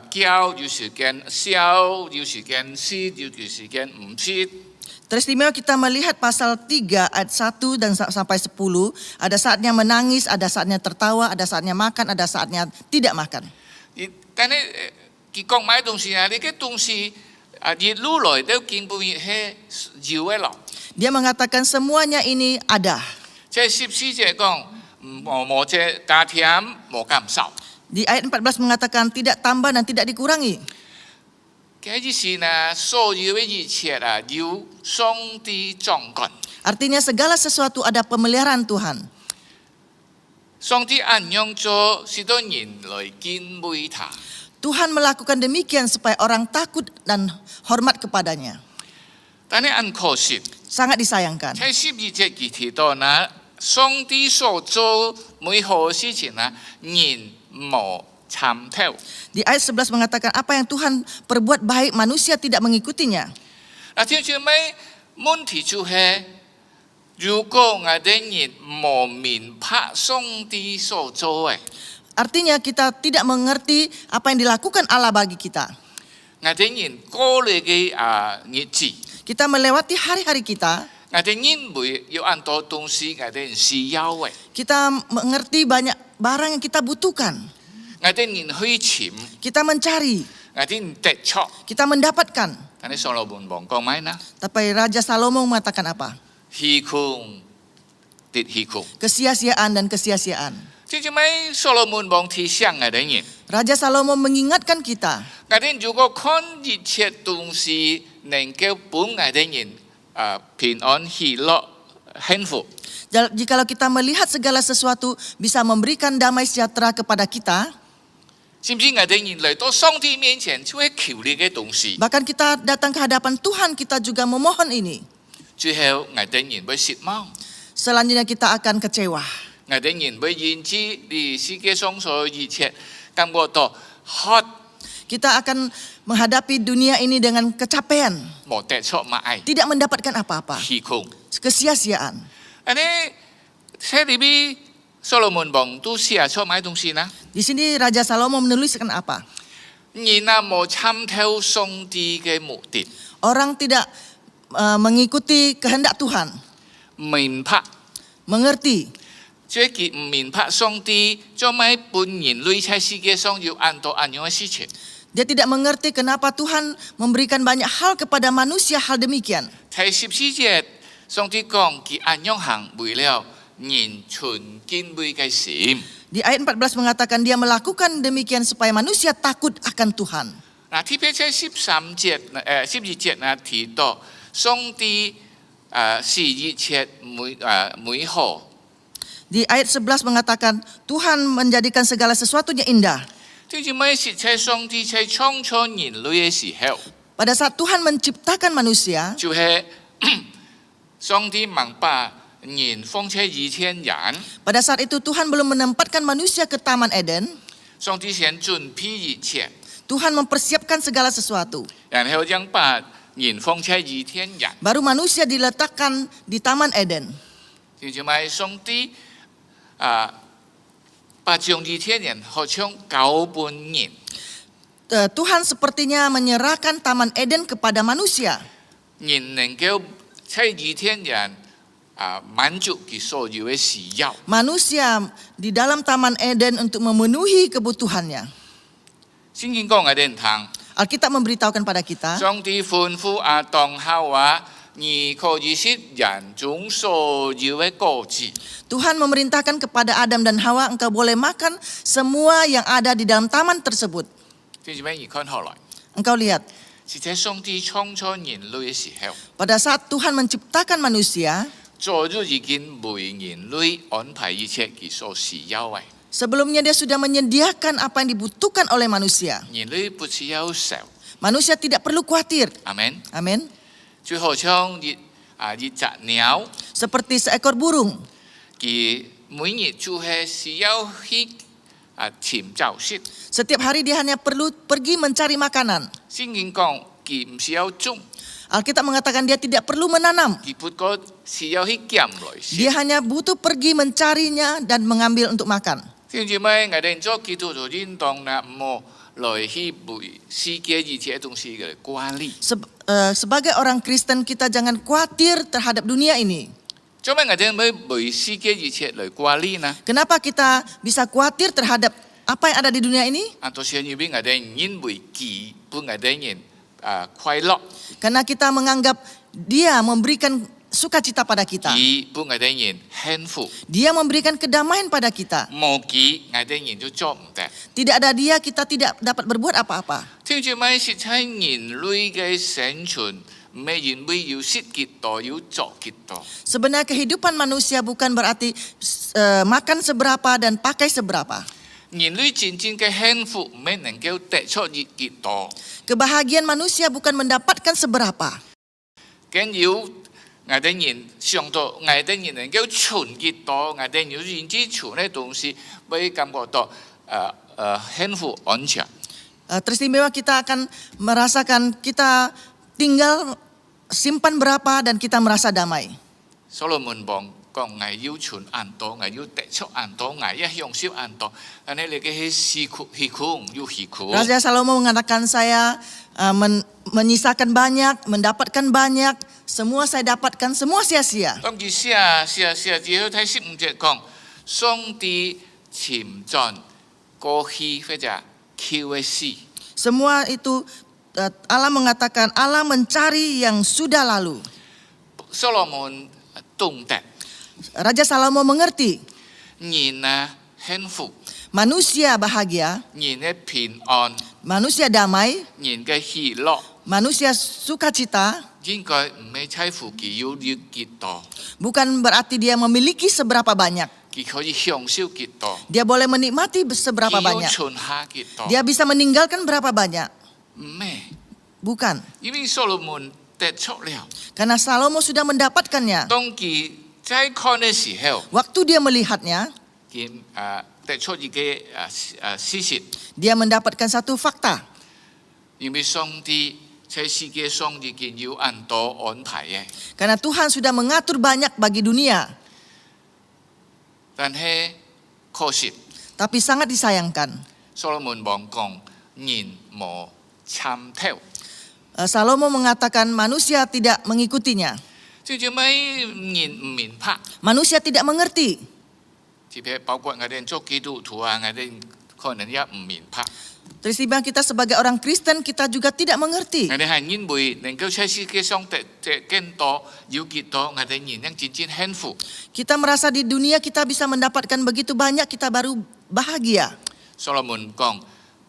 教，有時間笑，有時間撕，有時間唔撕。 Teristimewa kita melihat pasal 3 ayat 1 dan sampai 10. Ada saatnya menangis, ada saatnya tertawa, ada saatnya makan, ada saatnya tidak makan. 但係佢講買東西啊，你嘅東西越路來都見不係要嘅咯。 Dia mengatakan semuanya ini ada. 即係14節講冇這加添冇減少。 Di ayat 14 mengatakan tidak tambah dan tidak dikurangi. 嗰啲事呢，所有嘅一切由上帝掌管。 Artinya segala sesuatu ada pemeliharaan Tuhan. 上帝安樣做，使到人來敬畏他。 Tuhan melakukan demikian supaya orang takut dan hormat kepadanya. 但係很可惜， Sangat disayangkan. 喺12節佢提到呢，上帝所做每項事情呢，人冇參透。 Di ayat 11 mengatakan apa yang Tuhan perbuat baik manusia tidak mengikutinya. 嗱，條條尾問題就係，如果我哋人冇明白上帝所做嘅， Artinya kita tidak mengerti apa yang dilakukan Allah bagi kita. 我哋人過嚟嘅日子， Kita melewati hari-hari kita, 我哋人會有很多東西我哋需要嘅， kita mengerti banyak barang yang kita butuhkan. 我哋人去尋， Kita mencari, 我哋人得出。 kita mendapatkan. 但係所羅門王講咩呢？ Tapi Raja Salomo mengatakan apa? 虛空的虛空。 Kesia-siaan dan kesia-siaan. 即係咪所羅門王提醒我哋人？ Raja Salomo mengingatkan kita, 我哋如果看一切東西能夠幫我哋人平安喜樂幸福， jikalau kita melihat segala sesuatu bisa memberikan damai sejahtera kepada kita, 是唔是我哋人嚟到上帝面前就會求呢嘅東西？ bahkan kita datang ke hadapan Tuhan kita juga memohon ini. 最後我哋人會失望， Selanjutnya kita akan kecewa. 我哋人會因此呢世界上所有一切感覺到渴 Kita akan menghadapi dunia ini dengan kecapean, 冇得出買 tidak mendapatkan apa-apa, 虛空。 kesia-siaan. อันนี้喺裏邊所羅門王都寫出買東西呢？ Di sini Raja Salomo menuliskan apa? 人冇參透上帝嘅目的， Orang tidak mengikuti kehendak Tuhan, 明白。 mengerti. 即係佢唔明白上帝做咩本人類喺世界上要按到按樣嘅事情。 Dia tidak mengerti kenapa Tuhan memberikan banyak hal kepada manusia hal demikian. 第14節，上帝講佢按樣行為了人存敬畏嘅心。 Di ayat 14 mengatakan dia melakukan demikian supaya manusia takut akan Tuhan. 嗱，特別喺12節呢提到上帝是一切美好。 Di ayat 11 mengatakan Tuhan menjadikan segala sesuatunya indah. 即係咩事？喺上帝喺創造人類嘅時候， Pada saat Tuhan menciptakan manusia, 就係上帝明白人放喺以前人， pada saat itu Tuhan belum menempatkan manusia ke Taman Eden. 上帝先準備一切， Tuhan mempersiapkan segala sesuatu. 然後將把人放喺以前人。 Baru manusia diletakkan di Taman Eden. 就係上帝把將以前人好像交本人， Tuhan sepertinya menyerahkan Taman Eden kepada manusia. 人能夠喺以前人滿足佢所有嘅需要。 Manusia di dalam Taman Eden untuk memenuhi kebutuhannya. 聖經講我哋唔聽， Alkitab memberitahukan pada kita, 上帝吩咐亞當夏娃，你可以食人中所有嘅果子。 Tuhan memerintahkan kepada Adam dan Hawa, engkau boleh makan semua yang ada di dalam taman tersebut. 即係咩？而看後來， Engkau lihat, 是在上帝創造人類嘅時候， pada saat Tuhan menciptakan manusia, 早就已經為人類安排一切佢所需要嘅。 sebelumnya dia sudah menyediakan apa yang dibutuhkan oleh manusia. 人類不需要受， Manusia tidak perlu khawatir. 阿门。 Amin. 最後像一隻鳥， Seperti seekor burung. 佢每日就係需要去尋找食。 Setiap hari dia hanya perlu pergi mencari makanan. 聖經講佢唔需要種， Alkitab mengatakan dia tidak perlu menanam. 佢不過需要去捡來食。 Dia hanya butuh pergi mencarinya dan mengambil untuk makan. 弟兄姊妹，我哋做基督徒應當呢，唔好來去為世界一切東西嘅管理。 Sebagai orang Kristen kita jangan khawatir terhadap dunia ini. 做咩我哋唔為世界一切來管理呢？ Kenapa kita bisa khawatir terhadap apa yang ada di dunia ini? 到時因為我哋因為佢本我哋人快樂， Karena kita menganggap dia memberikan sukacita pada kita. 佢本我哋人幸福， Dia memberikan kedamaian pada kita. 冇佢我哋人就做唔得。 Tidak ada dia kita tidak dapat berbuat apa-apa. 弟兄姊妹，實在人類嘅生存，唔係因為要識幾多，要做幾多。 Sebenarnya kehidupan manusia bukan berarti makan seberapa dan pakai seberapa. 人類真正嘅幸福，唔係能夠得出幾多， Kebahagiaan manusia bukan mendapatkan seberapa. 更要我哋人上到我哋人能夠存幾多，我哋要認知存嘅東西，會感覺到幸福安詳。 Teristimewa kita akan merasakan kita tinggal simpan berapa dan kita merasa damai. 所羅門王講：我要存安多，我要得出安多，我要享受安多。但係你嘅係虛空，要虛空。 Raja Salomo mengatakan saya menyisakan banyak, mendapatkan banyak, semua saya dapatkan, semua sia-sia. 當佢寫之後睇15節講，上帝潛在過去或者 QSC。 Semua itu Allah mengatakan Allah mencari yang sudah lalu. 所羅門懂得 Raja Salomo mengerti 人啊幸福， manusia bahagia, 人嘅平安， manusia damai, 人嘅喜樂， manusia sukacita, 應該唔係在乎佢要幾多， bukan berarti dia memiliki seberapa banyak. 佢可以享受幾多， Dia boleh menikmati 佢 seberapa 要 banyak. 存下幾多， Dia bisa meninggalkan berapa banyak. 唔係， Bukan. 因為所羅門得出了， Karena Salomo sudah mendapatkannya. 當佢在看嘅時候， Waktu dia melihatnya, 佢得出一個事實， dia mendapatkan satu fakta. 因為上帝在世界上已經有很多安排嘅， Karena Tuhan sudah mengatur banyak bagi dunia. 但係可惜， Tapi sangat disayangkan. 所羅門王講人無參透。 Salomo mengatakan manusia tidak mengikutinya. 最做咩人唔明白？ Manusia tidak mengerti. 特別包括我哋做基督徒啊，我哋可能也唔明白。 Teristimewa kita sebagai orang Kristen kita juga tidak mengerti. 我哋係因為能夠在世界上得更多，有幾多，我哋人能真正幸福。 Kita merasa di dunia kita bisa mendapatkan begitu banyak kita baru bahagia. 所羅門講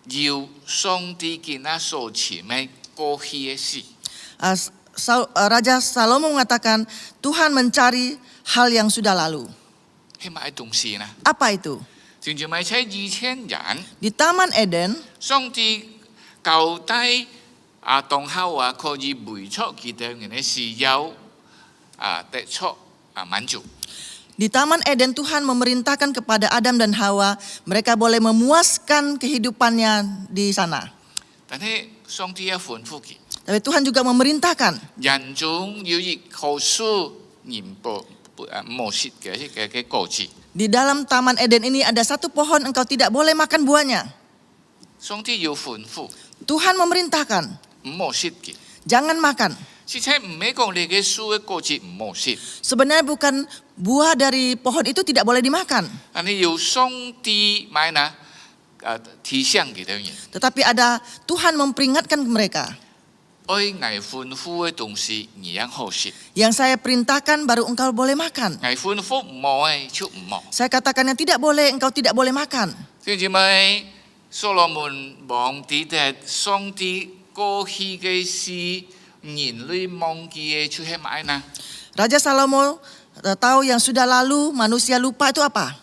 要上帝見那所賜嘅過去嘅事， Raja Salomo mengatakan Tuhan mencari hal yang sudah lalu. 係咪東西呢？ Apa itu? 正做咪在2000人， Di Taman Eden, 上帝交代亞當夏娃可以為出佢哋嘅需要得出滿足。 di Taman Eden Tuhan memerintahkan kepada Adam dan Hawa mereka boleh memuaskan kehidupannya di sana. 但係上帝也吩咐佢， Tapi Tuhan juga memerintahkan 人中有一棵樹，人冇食嘅果子。 di dalam Taman Eden ini ada satu pohon engkau tidak boleh makan buahnya. 上帝要吩咐， Tuhan memerintahkan 唔好食嘅。 jangan makan. 實際唔係講你嘅樹嘅果子唔好食， Sebenarnya bukan buah dari pohon itu tidak boleh dimakan. 但係要上帝買嗱提醒佢哋人， Tetapi ada Tuhan memperingatkan mereka. 愛捱吩咐嘅東西你也好食， Yang saya perintahkan baru engkau boleh makan. 捱吩咐唔好嘅就唔好。 Saya katakan yang tidak boleh engkau tidak boleh makan. 弟兄姊妹，所羅門王記得上帝過去嘅事，人類忘記嘅就係乜呢？ Raja Salomo tahu yang sudah lalu manusia lupa itu apa?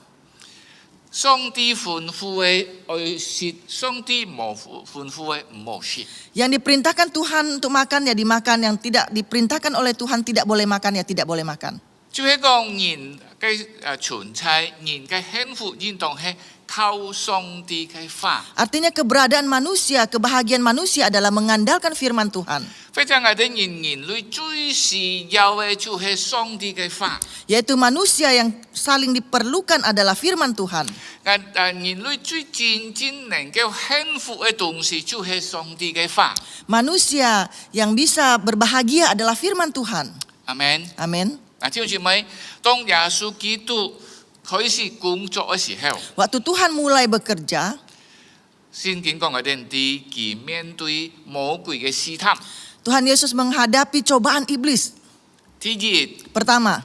上帝吩咐的愛食，上帝冇吩咐的唔好食。 Yang diperintahkan Tuhan untuk makan ya dimakan, yang tidak diperintahkan oleh Tuhan tidak boleh makan ya tidak boleh makan. 就係講人嘅存在，人嘅幸福，應當係靠上帝嘅法。 Artinya keberadaan manusia, kebahagiaan manusia adalah mengandalkan firman Tuhan. 非常我哋人類最需要嘅就係上帝嘅法。 Yaitu manusia yang saling diperlukan adalah firman Tuhan. 人類最真正能夠幸福嘅東西就係上帝嘅法。 Manusia yang bisa berbahagia adalah firman Tuhan. Amen。 Amin. 嗱，弟兄姊妹，當耶穌基督開始工作嘅時候， Waktu Tuhan mulai bekerja, 聖經講我哋佢面對魔鬼嘅試探。 Tuhan Yesus menghadapi cobaan iblis. 第一， Pertama,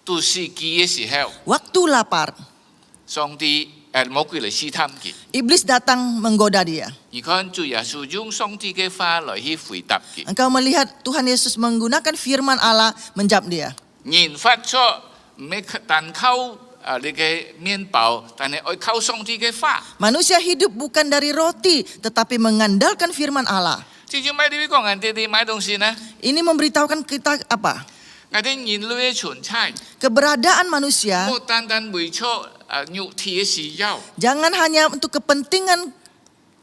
到時機嘅時候， waktu lapar, 上帝魔鬼嚟試探佢。 iblis datang menggoda dia. 你看主耶穌用上帝嘅話嚟去回答佢。 Engkau melihat Tuhan Yesus menggunakan firman Allah menjawab dia. 人發出唔係單靠你嘅麵包，但係愛靠上帝嘅話。 Manusia hidup bukan dari roti, tetapi mengandalkan firman Allah. 至少買啲講人哋買東西呢， Ini memberitahukan kita apa? 我哋人類嘅存在， Keberadaan manusia 冇單單為咗肉體嘅需要， jangan hanya untuk kepentingan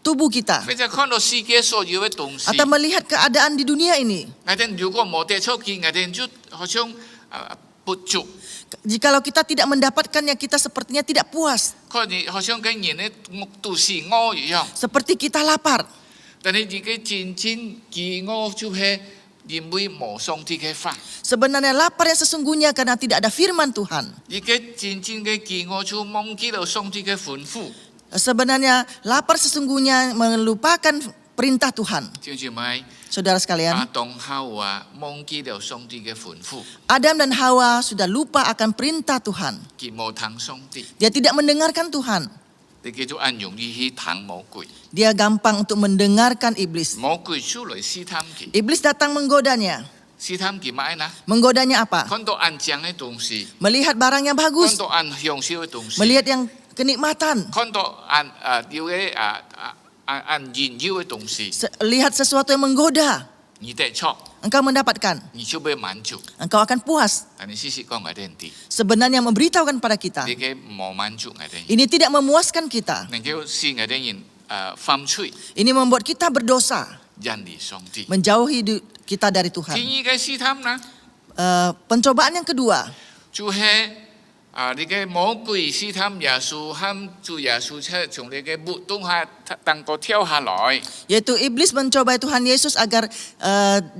tubuh kita 或者看到世界所有嘅東西。 atau melihat keadaan di dunia ini. 我哋如果冇得出見，我哋就好像不足， Jikalau kita tidak mendapatkannya, kita sepertinya tidak puas. 好像跟人嘅肚是餓一樣。 Seperti kita lapar. 但係自己真正飢餓就係因為冇上帝嘅法。 Sebenarnya lapar yang sesungguhnya karena tidak ada firman Tuhan. 自己真正嘅飢餓就忘記了上帝嘅吩咐。 Sebenarnya lapar sesungguhnya melupakan perintah Tuhan. 弟兄姊妹， Saudara 亞 sekalian, 當夏娃忘記了上帝嘅吩咐， Adam dan Hawa sudah lupa akan perintah Tuhan. 佢冇聽上帝， Dia tidak mendengarkan Tuhan. 你叫做按容易去聽魔鬼。 Dia gampang untuk mendengarkan iblis. 魔鬼出嚟試探佢， Iblis datang menggodanya. 試探佢買啦， Menggodanya apa? 看到按正嘅東西， Melihat barang yang 看 bagus. 到按享受嘅東西， Melihat yang kenikmatan. 看到按要嘅按炫耀嘅東西， Lihat sesuatu yang menggoda. 你得錯， Engkau mendapatkan. 你就被滿足。 Engkau akan puas. 但係事實講我哋啲， Sebenarnya memberitahukan pada kita. 你嘅冇滿足我哋， Ini tidak memuaskan kita. 能夠使我哋人犯罪， Ini membuat kita berdosa. 人離上帝。 Menjauhi kita dari 第 Tuhan. 二嘅試探啦， Pencobaan yang kedua. 就係你嘅魔鬼試探耶穌，喊主耶穌出從你嘅木洞下能夠跳下來。 Yaitu iblis mencobai Tuhan Yesus agar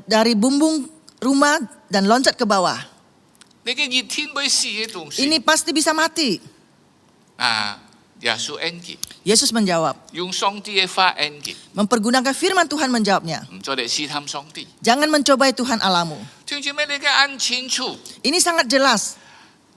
dari bumbung rumah dan loncat ke bawah. 你嘅熱天會死嘅東西。 Ini pasti bisa mati. 耶穌恩佢， Yesus menjawab. 用上帝嘅法恩佢， Mempergunakan firman Tuhan menjawabnya. 唔再嚟試探上帝。 Jangan mencobai Tuhan Allahmu. 聽住咩？你嘅按清楚， Ini sangat jelas.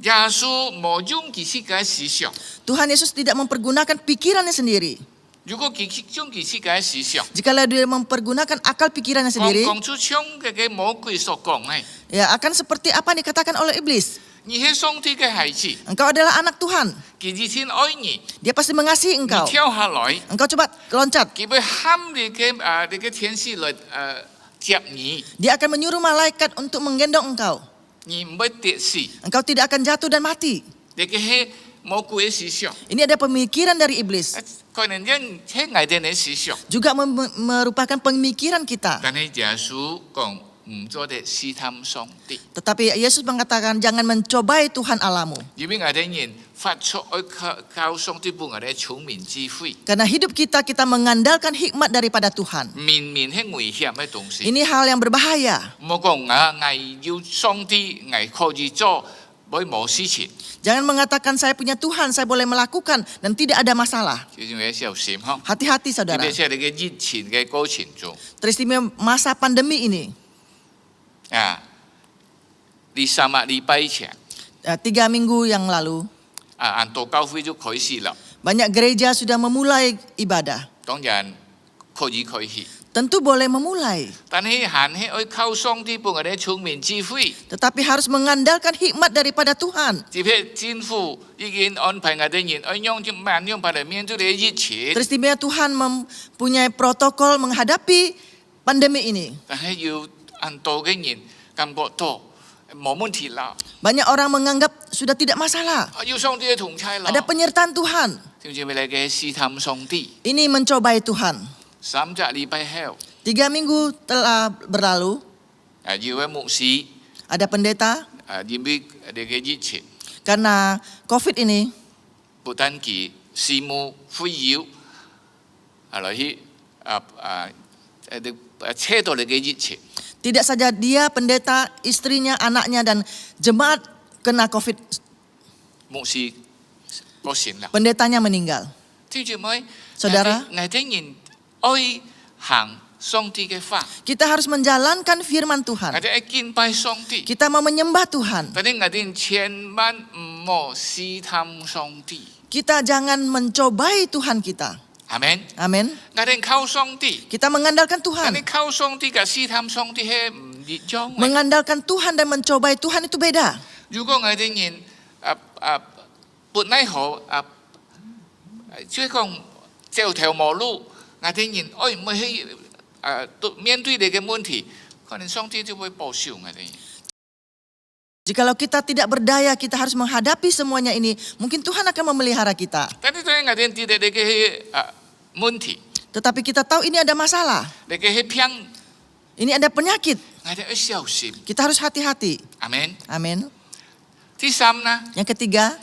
耶穌冇用佢世界思想。 Tuhan Yesus tidak mempergunakan pikirannya sendiri. 如果佢用佢世界思想， Jikalau dia mempergunakan akal pikirannya sendiri, 講出像嘅魔鬼所講嘅， ya akan seperti apa yang dikatakan oleh iblis. 你係上帝嘅孩子， Engkau adalah anak Tuhan. 佢熱天愛你， Dia pasti mengasihi 你 engkau. 跳下來。 Engkau coba loncat. 佢會喊你嘅天使來接你， Dia akan menyuruh malaikat untuk menggendong engkau. 你唔會跌死。 Engkau tidak akan jatuh dan mati. 你嘅係魔鬼嘅思想， Ini ada pemikiran dari iblis. 可能因係我哋嘅思想， Juga merupakan pemikiran kita. 但係耶穌講唔再地試探上帝， Tetapi Yesus mengatakan jangan mencobai Tuhan Allahmu. 因為我哋人發出愛靠上帝幫我哋聰明智慧， Karena hidup kita mengandalkan hikmat daripada Tuhan. 面係危險嘅東西。 Ini hal yang berbahaya. 唔好講我要上帝，我可以做，我冇事情， Jangan mengatakan saya punya Tuhan, saya boleh melakukan dan tidak ada masalah. 因為小心嗬。 Hati-hati 特 saudara. 別係你嘅疫情嘅過程中， Teristimewa masa pandemi ini. 你3個禮拜前， 3 minggu yang lalu, 按道教會就開始啦。 banyak gereja sudah memulai ibadah. 當然可以開始， tentu boleh memulai. 但係閒係愛靠上帝幫我哋聰明智慧， Tetapi harus mengandalkan hikmat daripada Tuhan. 特別政府已經安排我哋人愛用啲萬樣嚟面對呢啲疫情， Teristimewa Tuhan mempunyai protokol menghadapi pandemi ini. 但係要按多嘅人感覺到冇問題啦， Banyak orang menganggap sudah tidak masalah. 要上帝嘅同在啦。 Ada penyertaan Tuhan. 聽住咪嚟嘅試探上帝， Ini mencobai Tuhan. 3隻禮拜後， 3 minggu telah berlalu, 要位牧師 ada pendeta 因為呢個疫情， karena COVID ini 不單止事務紛擾，來去車到呢個疫情。 tidak saja dia, pendeta, istrinya, anaknya dan jemaat kena COVID. 牧師過身啦， Pendetanya meninggal. 聽住咪？ Saudara 我哋人愛行上帝嘅法， Kita harus menjalankan firman 我 Tuhan. 哋愛敬拜上帝， Kita mau menyembah Tuhan. 但係我哋千萬唔好試探上帝。 Kita jangan mencobai Tuhan kita. 阿門。 Amin. 我哋靠上帝， Kita mengandalkan 但 Tuhan. 係靠上帝嘅試探上帝係唔一樣嘅。 Mengandalkan Tuhan dan mencobai Tuhan itu beda. 如果我哋人本來好即係講走條無路，我哋人愛唔去面對呢個問題，可能上帝就會保守我哋。 Jikalau kita tidak berdaya, kita harus menghadapi semuanya ini. Mungkin Tuhan akan memelihara kita. 但係對我哋啲呢個問題， Tetapi kita tahu ini ada masalah. 呢個係病， Ini ada penyakit. 我哋要小心。 Kita harus hati-hati. 阿門。 Amin. 第三呢， Yang ketiga,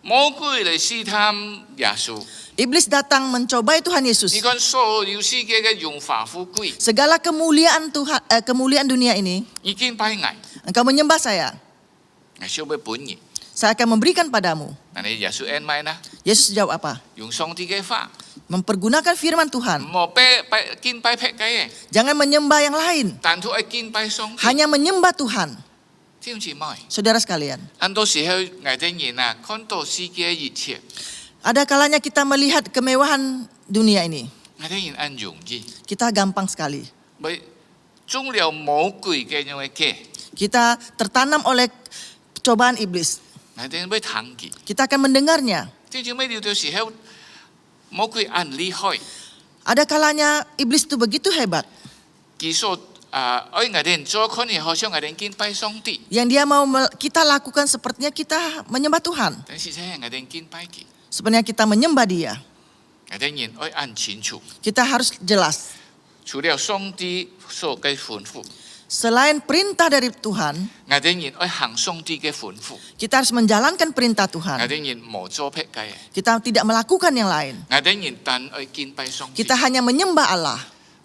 魔鬼嚟試探耶穌。 iblis datang mencobai Tuhan 你 Yesus. 講所有世界嘅榮華富貴 Segala kemuliaan Tuhan, kemuliaan dunia ini, 已經拜危， engkau menyembah saya. 耶穌會本然。 Saya akan memberikan padamu. 但係耶穌按咪呢？ Yesus jawab apa? 用上帝嘅法， Mempergunakan firman Tuhan. 唔好敬拜劈嘅， Jangan menyembah yang lain. 但都係敬拜上帝。 Hanya menyembah Tuhan. 聽姊妹， Saudara sekalian, 很多時候我哋人啊，看到世界一切， ada kalanya kita melihat kemewahan dunia ini. 我哋人很容易， Kita gampang sekali. 咪中了魔鬼嘅樣嘅嘅， Kita tertanam oleh cobaan iblis. 我哋會聽見。 Kita akan mendengarnya. 聽姊妹有啲時候，魔鬼很厲害， Ada kalanya iblis itu begitu hebat. 其實我哋人做可能好像我哋敬拜上帝， Yang dia mau kita lakukan sepertinya kita menyembah Tuhan. 但是真係我哋敬拜佢， Sebenarnya kita menyembah dia. 我哋人愛按清楚， Kita harus jelas. 除了上帝所嘅吩咐， Selain perintah dari Tuhan, 我哋人愛行上帝嘅吩咐， kita harus menjalankan perintah 我 Tuhan. 哋人冇做劈嘅， Kita tidak melakukan yang lain. 我哋人但愛敬拜上帝， Kita hanya menyembah Allah.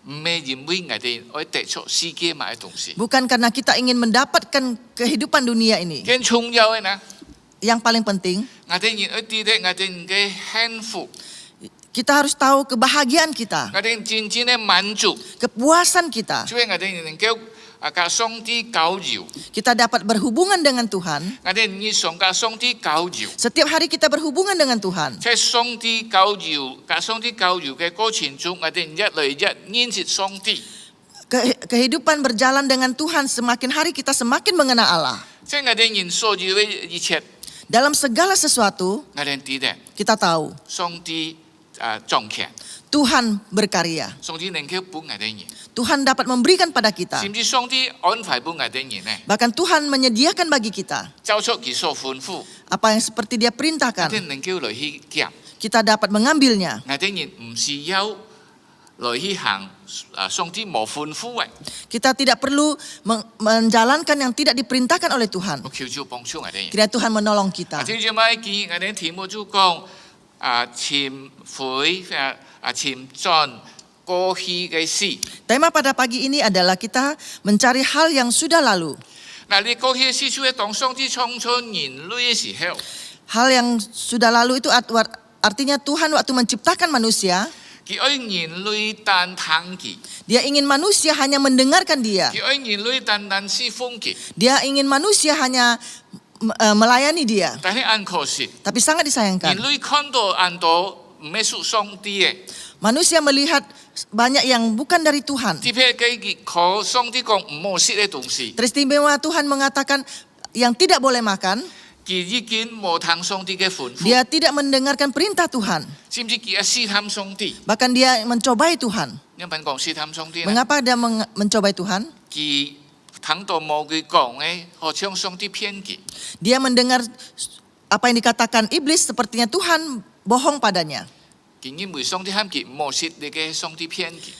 唔係因為我哋愛得出世界買嘅東西， Bukan karena kita ingin mendapatkan kehidupan dunia ini. 更重要嘅呢， Yang paling penting, 我哋人愛知道我哋人嘅幸福， kita harus tahu kebahagiaan kita, 我哋真正嘅滿足， kepuasan kita. 所以我哋人能夠甲上帝交流， Kita dapat berhubungan dengan Tuhan. 我哋日常甲上帝交流。 Setiap hari kita berhubungan dengan Tuhan. 在上帝交流、甲上帝交流嘅過程中，我哋一來一認識上帝。 Kehidupan berjalan dengan Tuhan, semakin hari kita semakin mengenal Allah. 即係我哋人所有嘅一切， Dalam segala sesuatu, 我哋知道 kita tahu 上帝掌權， Tuhan berkarya. 上帝能夠幫我哋人， Tuhan dapat memberikan pada kita. 甚至上帝安排幫我哋人呢， Bahkan Tuhan menyediakan bagi kita 照出佢所吩咐， apa yang seperti Dia 我 perintahkan. 哋能夠來去夾， Kita dapat mengambilnya. 我哋人唔需要來去行上帝冇吩咐嘅， Kita tidak perlu menjalankan yang tidak diperintahkan oleh Tuhan. 我求主幫助我哋人。 Kiranya Tuhan menolong kita. 聽住咪見我哋題目就講潛悔潛進過去嘅事。 Tema pada pagi ini adalah kita mencari hal yang sudah lalu. 嗱，你過去嘅事就係當上帝創造人類嘅時候， Hal yang sudah lalu itu artinya Tuhan waktu menciptakan manusia, 佢愛人類單聽佢， Dia ingin manusia hanya mendengarkan Dia. 佢愛人類單侍奉佢， Dia ingin manusia hanya melayani Dia. 但係很可惜， Tapi sangat 人 disayangkan. 類看到很多唔係屬上帝嘅， Manusia melihat banyak yang bukan dari Tuhan. 特別嘅可上帝講唔好食嘅東西， Teristimewa Tuhan mengatakan yang tidak boleh makan, 佢已經冇聽上帝嘅吩咐， dia tidak mendengarkan perintah Tuhan. 甚至佢一試探上帝。 Bahkan dia mencobai Tuhan. 有人講試探上帝咧， Mengapa dia mencobai Tuhan? 佢聽到冇佢講嘅，好像上帝騙佢。 Dia mendengar apa yang dikatakan iblis, sepertinya Tuhan bohong padanya. 佢認為上帝喊佢唔好食，你嘅上帝騙佢。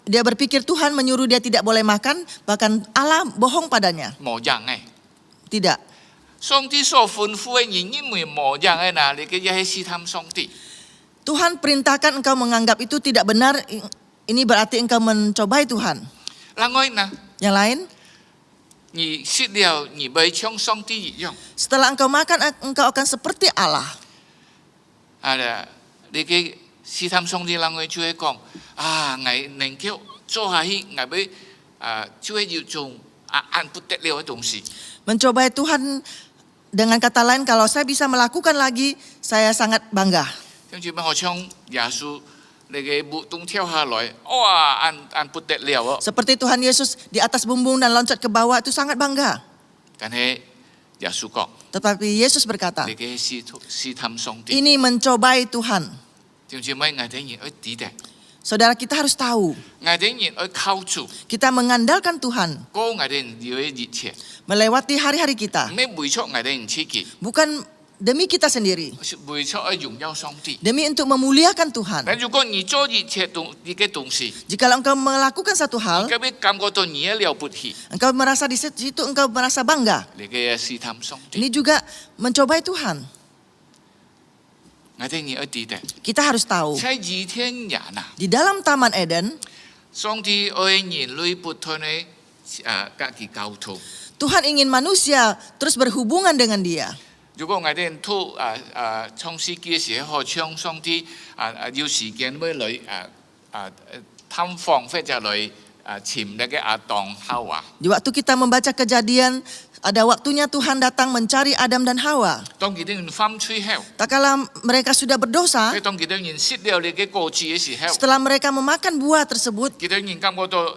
Dia berpikir Tuhan menyuruh dia tidak boleh makan, bahkan Allah bohong padanya. 冇人嘅， Tidak. 上帝所吩咐嘅人認為冇人嘅嗱，你嘅一係試探上帝。 Tuhan perintahkan engkau menganggap itu tidak benar, ini berarti engkau mencobai Tuhan. 另外呢， Yang lain, 你食了，你會像上帝一樣。 setelah engkau makan, engkau akan seperti Allah. 你嘅試探上帝，人會就會講啊，我能夠做下去，我會就會要做按不得了嘅東西。 Mencobai Tuhan, dengan kata lain, kalau saya bisa melakukan lagi, saya sangat bangga. 跟住咪好像耶穌你嘅木洞跳下來，哇，按不得了哦！ Seperti Tuhan Yesus di atas bumbung dan loncat ke bawah, itu sangat bangga. 但係耶穌講， Tetapi Yesus berkata, 你嘅試探上帝， ini mencobai Tuhan. 跟住咪我哋人去抵擋， Saudara, kita harus tahu, 我哋人去靠主， kita mengandalkan Tuhan 過我哋人要熱切， melewati hari-hari kita. 唔係為咗我哋人刺激， Bukan demi kita sendiri, 是為咗去榮耀上帝。 demi untuk memuliakan Tuhan. 但如果你做熱切你嘅東西， Jikalau engkau melakukan satu hal, 你會感覺到你了不起， engkau merasa di situ engkau merasa bangga. 你嘅試探上帝， Ini juga mencobai Tuhan. 我哋人去抵擋。 Kita harus tahu, 在伊甸園啊， di dalam Taman Eden, 上帝愛人類不斷嘅隔佢溝通。 Tuhan ingin manusia terus berhubungan dengan Dia. 如果我哋人讀創世記嘅時候，好像上帝要時間要嚟探訪或者嚟尋那個亞當夏娃。 Di waktu kita membaca Kejadian, ada waktunya Tuhan datang mencari Adam dan Hawa. 當佢哋人犯罪後， Tak kala mereka sudah berdosa, 當佢哋人食了你嘅果子嘅時候， setelah mereka memakan buah tersebut, 佢哋人感覺到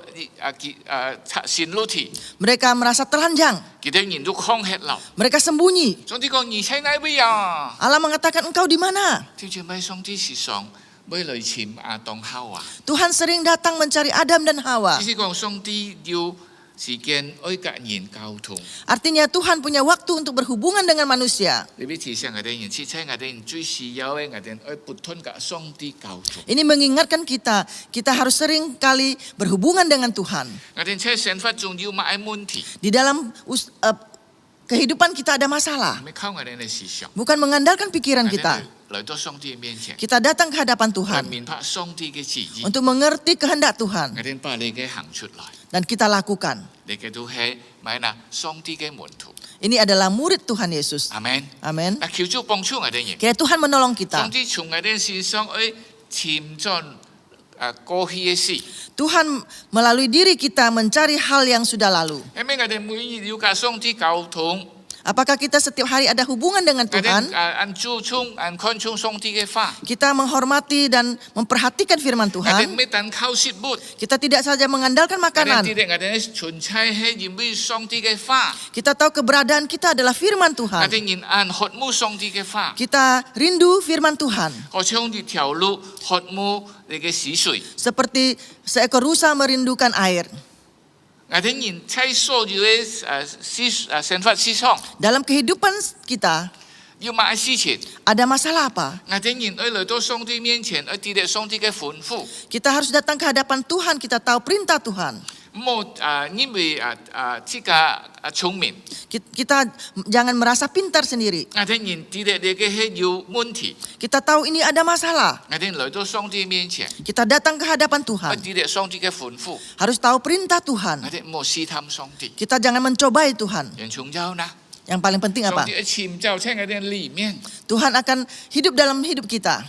線路題， mereka merasa telanjang. 佢哋人都抗吃流。 Mereka sembunyi. 上帝講：你喺哪位啊？ Allah mengatakan, engkau di mana? 跳住咪上帝時常要嚟尋亞當夏娃。 Tuhan sering datang mencari Adam dan Hawa. 只是講上帝要時間愛隔人溝通。 Artinya Tuhan punya waktu untuk berhubungan dengan manusia. 你俾提醒我哋人，切切我哋人最需要嘅，我哋愛不斷กับ上帝溝通。 Ini mengingatkan kita, kita harus sering kali berhubungan dengan Tuhan. 我哋喺生活中要買問題， Di dalam kehidupan kita ada masalah. 唔係靠我哋嘅思想， Bukan mengandalkan pikiran 我哋 kita. 嚟到上帝面前， Kita datang ke hadapan 去 Tuhan 明白上帝嘅旨意， untuk mengerti kehendak Tuhan. 我哋把你嘅行出來， Dan kita lakukan. 你嘅都係咪嗱上帝嘅門徒， Ini adalah murid Tuhan Yesus. 阿門。 Amin. 嗱，求主幫助我哋人， Kiranya Tuhan menolong kita. 上帝從我哋身上去潛進過去嘅事， Tuhan melalui diri kita mencari hal yang sudah lalu. 因為我哋每日要กับ上帝溝通。 Apakah kita setiap hari ada hubungan dengan 我哋 Tuhan? 按注重、按看重上帝嘅話， Kita menghormati dan memperhatikan firman 我哋 Tuhan. 唔係單靠食物。 Kita tidak saja mengandalkan 我哋 makanan. 知道我哋存在係因為上帝嘅話， Kita tahu keberadaan kita adalah firman 我 Tuhan. 哋人按渴慕上帝嘅話， Kita rindu firman Tuhan. 好像一條路渴慕你嘅死水。 Seperti seekor rusa merindukan air. 我哋人喺所有嘅生活事上， Dalam kehidupan kita 要買事情， ada masalah apa? 我哋人要嚟到上帝面前，去知道上帝嘅吩咐， Kita harus datang ke hadapan Tuhan. Kita tahu perintah Tuhan. 冇因為自己聰明， Kita jangan merasa pintar sendiri. 我哋人知道你嘅係有問題， Kita tahu ini ada masalah. 我哋嚟到上帝面前， Kita datang ke hadapan 去 Tuhan. 知道上帝嘅吩咐， Harus tahu perintah Tuhan. 我哋冇試探上帝。 Kita jangan mencobai Tuhan. 人從有呢， Yang paling penting 上 apa? 帝嘅潛就喺我哋裡面， Tuhan akan hidup dalam hidup kita.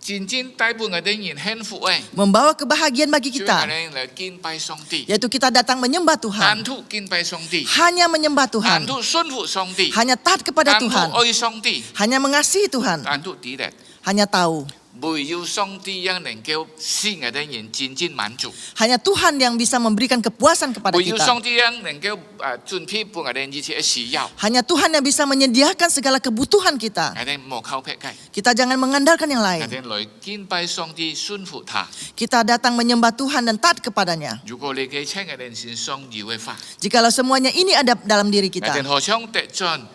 漸漸帶俾我哋人幸福嘅， Membawa kebahagiaan bagi 所以我 kita. 哋嚟敬拜上帝， Yaitu kita datang menyembah 單 Tuhan. 獨敬拜上帝， Hanya menyembah 單 Tuhan. 獨順服上帝， Hanya taat kepada 單獨 Tuhan. 愛上帝， Hanya mengasihi Tuhan. 單獨知道 Hanya tahu 唯有上帝yang能夠使我哋人真正滿足， Hanya Tuhan yang bisa memberikan kepuasan kepada 唯有 kita. 上帝yang能夠準備俾我哋一切嘅需要， Hanya Tuhan yang bisa menyediakan segala kebutuhan kita. 我哋冇靠迫計， Kita jangan mengandalkan yang 我 lain. 哋來敬拜上帝，順服他。 Kita datang menyembah Tuhan dan taat kepadanya. 如果你嘅親我哋先上要嘅法， Jikalau semuanya ini ada dalam diri 我哋 kita. 何嘗得盡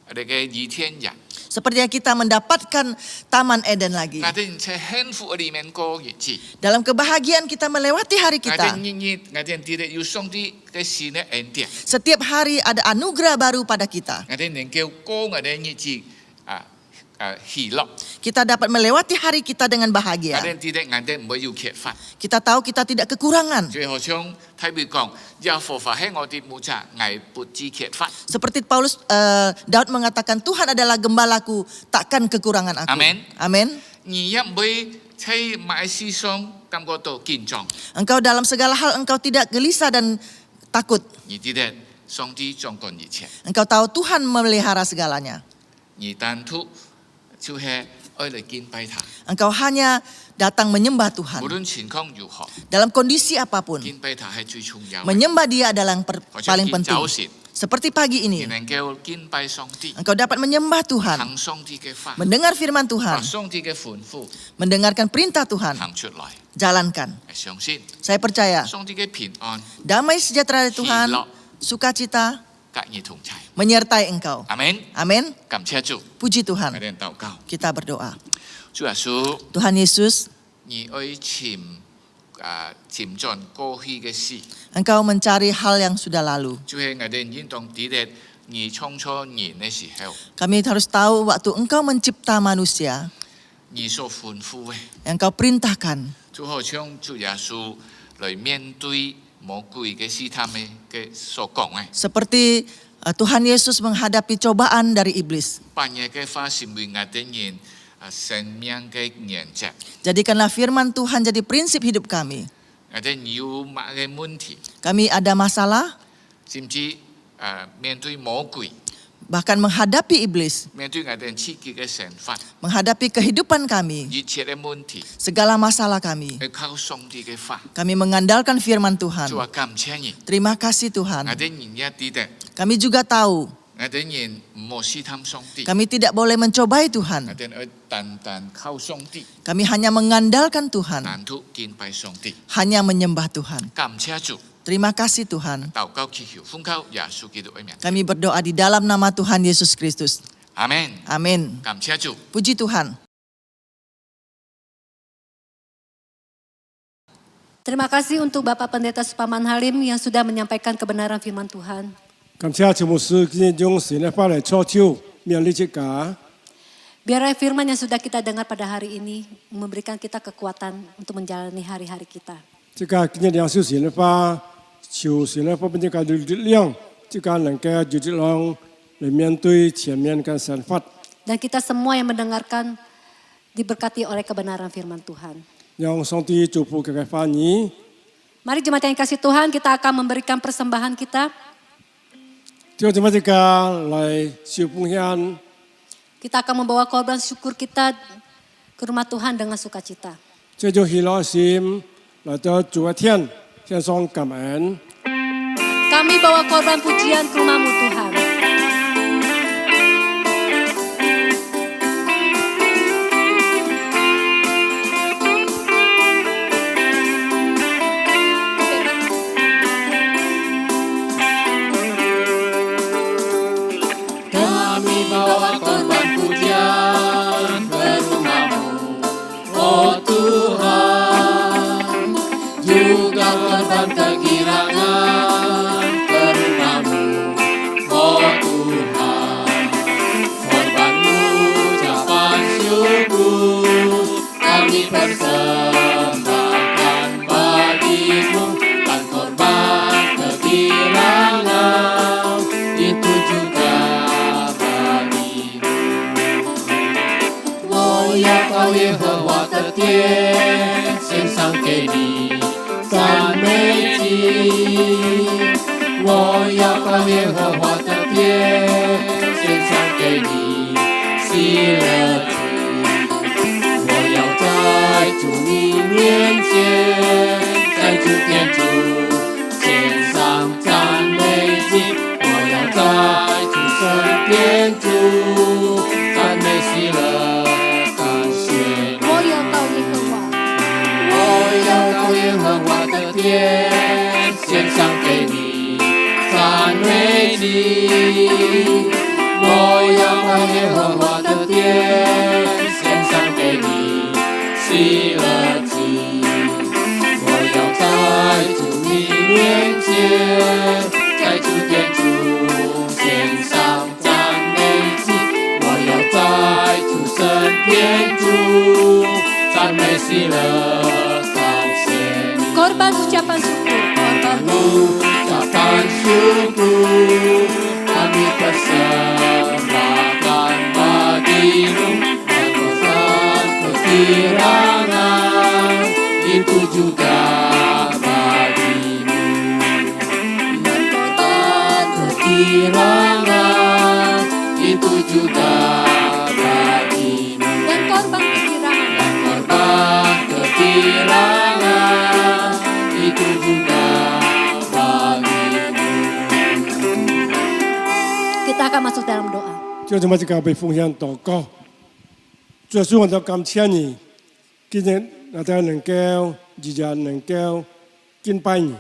我哋嘅倚天人？ Sepertinya kita mendapatkan Taman Eden lagi. 我哋在幸福裏面過日子， Dalam kebahagiaan kita melewati hari 我哋 kita. 日日我哋知道有上帝嘅事嘅恩典， Setiap hari ada anugerah baru pada kita. 我哋能夠過我哋日子喜樂， Kita dapat melewati hari kita dengan 我 bahagia. 哋知道我哋唔會要缺乏。 Kita tahu kita tidak kekurangan. 最後像睇佢講，耶和華係我哋牧者，我不致缺乏。 Seperti Daud mengatakan, Tuhan adalah gembalaku, takkan kekurangan aku. Amin. Amin. 你一唔會喺買世上感覺到緊張， Engkau dalam segala hal engkau tidak gelisah dan takut. 你知道上帝掌管一切， Engkau tahu Tuhan memelihara segalanya. 你單獨就係愛嚟敬拜他， Engkau hanya datang menyembah Tuhan. 無論情況如何， Dalam kondisi apapun, 敬拜他係最重要嘅。 menyembah dia adalah yang 好像 paling 見 penting. 早時， Seperti pagi 你 ini, 能夠敬拜上帝， engkau dapat menyembah Tuhan, 行上帝嘅法， mendengar firman 把 Tuhan, 上帝嘅吩咐 mendengarkan perintah Tuhan, 行出來， jalankan. 係相信 Saya percaya, 上帝嘅平安 damai sejahtera dari Tuhan, sukacita, 隔你同在。 menyertai engkau. 阿門。 Amin. 感謝主， Puji 我 Tuhan. 哋禱告。 Kita berdoa. 主耶穌， Tuhan Yesus, 你愛潛進過去嘅事， Engkau mencari hal yang sudah lalu. 就係我哋應當記得你創造人嘅時候， Kami harus tahu waktu Engkau mencipta manusia, 你所吩咐嘅， yang Engkau perintahkan. 就好像主耶穌來面對魔鬼嘅試探嘅所講嘅， Seperti Tuhan Yesus menghadapi cobaan dari iblis. 扮嘢嘅花成為我哋人生命嘅原則， Jadikanlah firman Tuhan jadi prinsip hidup kami. 我哋有乜嘅問題， Kami ada masalah, 甚至面對魔鬼， bahkan menghadapi iblis, 面對我哋自己嘅想法， menghadapi kehidupan kami, 一切嘅問題， segala masalah kami. 去靠上帝嘅法。 Kami mengandalkan firman Tuhan. 主啊，感謝你， Terima kasih Tuhan. 我哋人一啲嘅， Kami juga tahu 我哋人唔好試探上帝， kami tidak boleh mencobai 我 Tuhan. 哋要單單靠上帝， Kami hanya mengandalkan Tuhan, 單獨敬拜上帝。 hanya menyembah Tuhan. 感謝主， Terima kasih Tuhan. 禱告祈求，奉靠耶穌基督嘅名， Kami berdoa di dalam nama Tuhan Yesus Kristus. 阿門。 Amin. 感謝主。 Puji Tuhan. Terima kasih untuk Bapak Pendeta Supaman Halim yang sudah menyampaikan kebenaran firman Tuhan. 感謝陳牧師今日將神嘅法嚟操手，勉勵一家。 Biarlah firman yang sudah kita dengar pada hari ini memberikan kita kekuatan untuk menjalani hari-hari kita. 這個今日領受神嘅法，求神嘅法俾一個力量，這個能夠有力量嚟面對前面嘅神法， Dan kita semua yang mendengarkan diberkati oleh kebenaran firman Tuhan. 讓上帝祝福佢嘅法語。 Mari jemaat yang kasih Tuhan, kita akan memberikan persembahan kita. 叫這麼一個來受奉獻， Kita akan membawa korban syukur kita ke rumah Tuhan dengan sukacita. 這種喜樂心來到主嘅天，獻上感恩。 Kami bawa korban pujian ke rumah-Mu Tuhan. Kami bawa korban pujian ke rumah-Mu, oh Tuhan. Juga korban kegirangan ke rumah-Mu, oh Tuhan. Korban ucapan syukur kami persembahkan bagi-Mu, dan korban kegirangan itu juga bagi-Mu. 我要到耶和华的殿，献上给你赞美祭。我要到耶和华的殿，献上给你喜乐祭。我要在天主，赞美喜乐，感谢你。我要到耶和华，我要到耶和华的殿，献上给你，赞美你。我要到耶和华的殿，献上给你，喜乐祭。我要在主你面前，在主殿中献上赞美祭。我要在主神殿中赞美喜乐，感谢你。 korban ucapan syukur, korban Ucapan syukur kami persembahkan bagimu, meneruskan kekirangan itu juga bagimu. Meneruskan kekirangan itu juga bagimu. dan korban kekirangan. Korban kekirangan itu juga bagimu. Kita akan masuk dalam doa. 就这么一个被奉献祷告。主耶稣，我都感谢你，今日我哋能夠日日能夠敬拜你、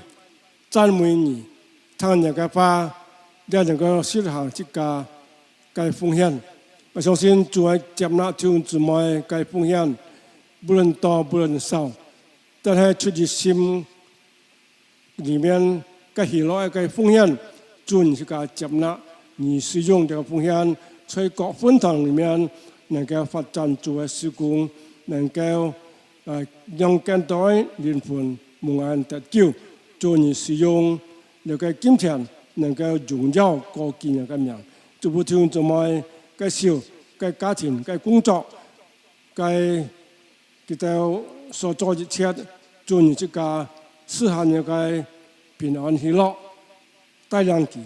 讚美你，聽你嘅話，也能夠實行這個嘅奉獻。我相信主係接納弟兄姊妹嘅奉獻，不論多不論少，但係出於心裡面嘅喜樂嘅奉獻，主你是個接納。 你使用这个奉献，在各分堂里面能够发展主的事工，能够让更多灵魂蒙恩得救。做你使用那个金钱，能够荣耀国基那个名。祝福弟兄姊妹，介绍、介家庭、介工作、介佢哋所做一切，做你这个适合那个平安喜乐，帶領佢。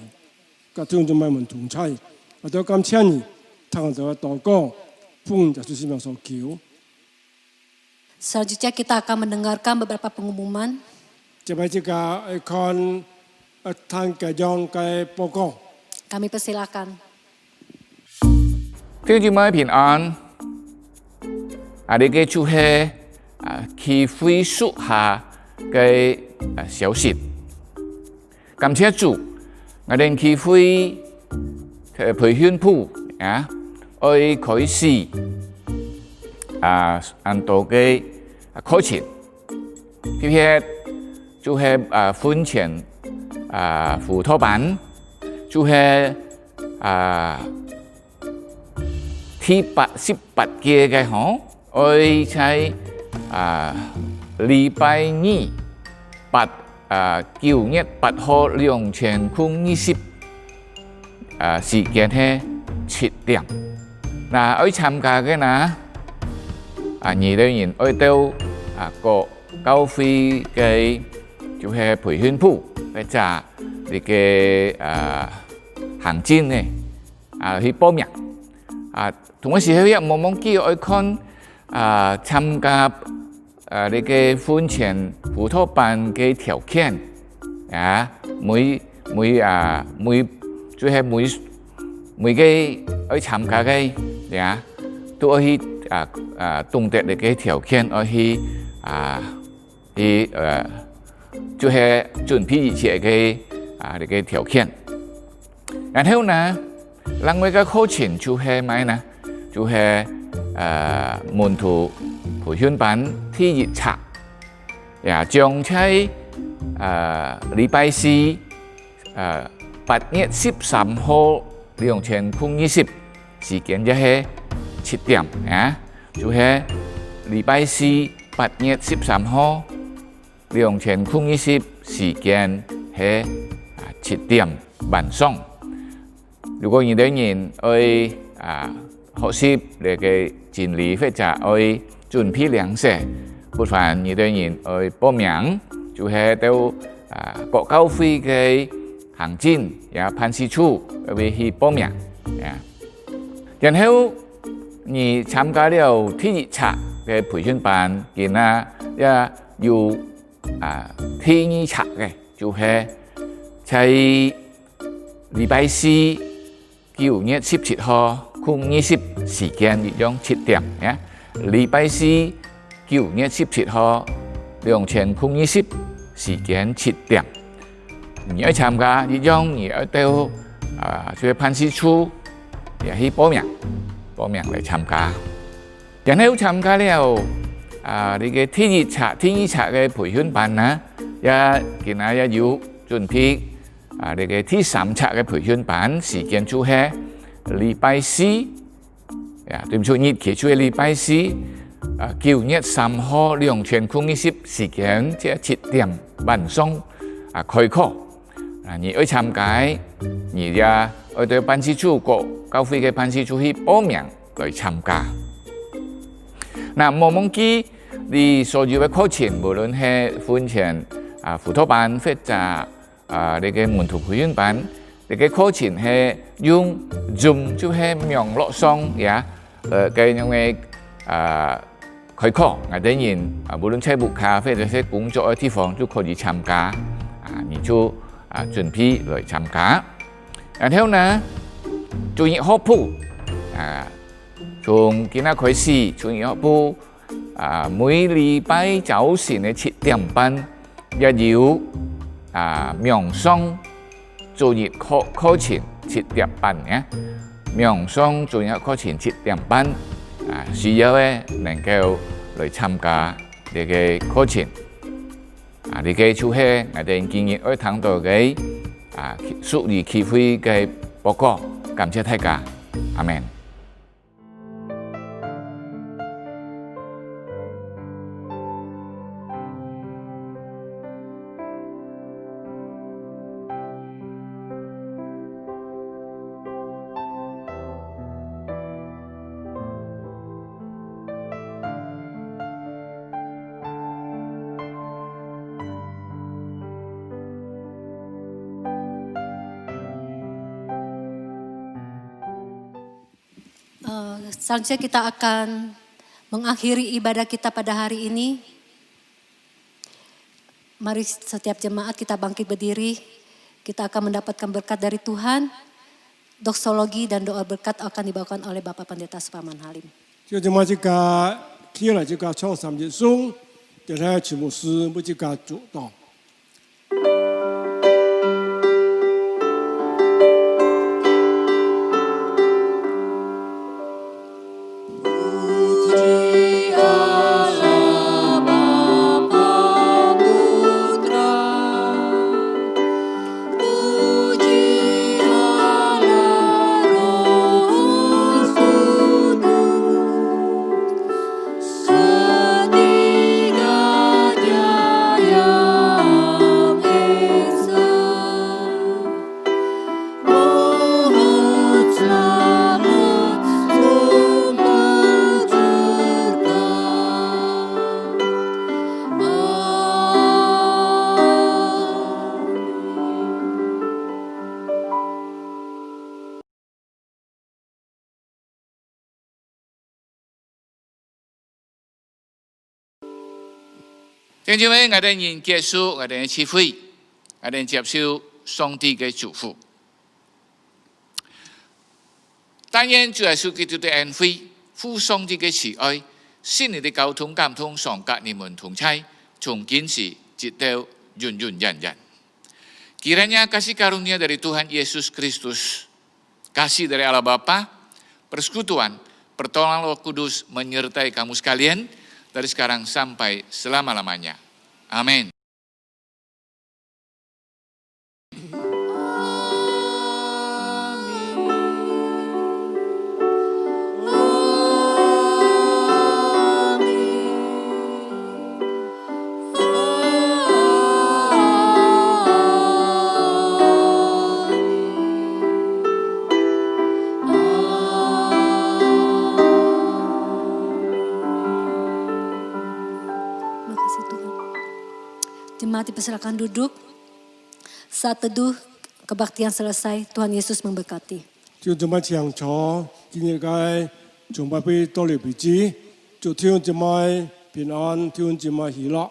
各弟兄姊妹們同齊，我都感謝你，聽我哋嘅禱告，奉耶穌基督所求。 Selanjutnya kita akan mendengarkan beberapa pengumuman. 接下這個看聽嘅樣嘅報告。 Kami persilakan. 弟兄姊妹平安，你嘅就係去恢復下嘅消息，感謝主。 我哋去會培訓部啊，愛開始按多嘅課程，譬如就係婚前輔導班，就係第18屆嘅嗬，愛在禮拜二9月8號2020時間係7點。嗱，愛參加嘅嗱，2人愛到個教會嘅就係培訓部或者你嘅行政嘅去報名。同一時候亦冇忘記愛看參加。 你嘅婚前輔導班嘅條件每就係每個去參加嘅都可以懂得你嘅條件，可以就係準備一切嘅你嘅條件。然後呢，另外嘅課程就係咩呢？就係門徒。 培訓班第一冊，將喺禮拜四8月13號2020時間就係7點就係禮拜四8月13號2020時間係7點晚上。如果有啲人愛學習你嘅真理或者愛 準備糧食，部分有啲人去報名，就係到各教會嘅行政也辦事處去報名。然後你參加了第一冊嘅培訓班，然後也有第二冊嘅，就係在禮拜四9月17號空20時間一樣7點呀。禮拜四9月17號2020時間7點。你要參加一樣，你要到這個辦事處也去報名嚟參加。然後參加了你嘅天一冊嘅培訓班啦，今日也有準備你嘅第3冊嘅培訓班，時間就係禮拜四，對唔住，日期就係禮拜四9月3號2020時間即係7點晚上開課。你要參加，你要到辦事處教會嘅辦事處去報名來參加。冇忘記你所有嘅課程，無論係婚前輔導班或者你嘅門徒培訓班，你嘅課程係用 Zoom 就係網絡上嘅樣嘅開課。當然無論喺屋企或者係工作嘅地方都可以參加。你就準備來參加。然後呢，主日學部從今日開始，主日學部每禮拜早晨嘅7點半也有冥想主日課程7點半嘅冥想主日課程7點半需要嘅能夠來參加呢個課程。呢個就係我哋今日要談到嘅屬於機會嘅報告。感謝大家，阿們。Selanjutnya kita akan mengakhiri ibadah kita pada hari ini. Mari setiap jemaat kita bangkit berdiri. Kita akan mendapatkan berkat dari Tuhan. Doksologi dan doa berkat akan dibawakan oleh Bapak Pendeta Supaman Halim. 就這麼一個起來這個唱三節頌，就係曲牧師每一個主導。弟兄姊妹，我哋人結束我哋嘅聚會，我哋接受上帝嘅祝福。但願主耶穌基督嘅恩惠、父上帝嘅慈愛、聖靈嘅交通感動常與你們同在，從今時直到永永遠遠。Kiranya kasih karunia dari Tuhan Yesus Kristus, kasih dari Allah Bapa, persekutuan, pertolongan Roh Kudus menyertai kamu sekalian dari sekarang sampai selama-lamanya. Amin. Jemaat dipersilakan duduk. Saat teduh kebaktian selesai, Tuhan Yesus memberkati. 就這麼強坐，今日該準備俾多利彼此，就聽這麼平安，聽這麼喜樂。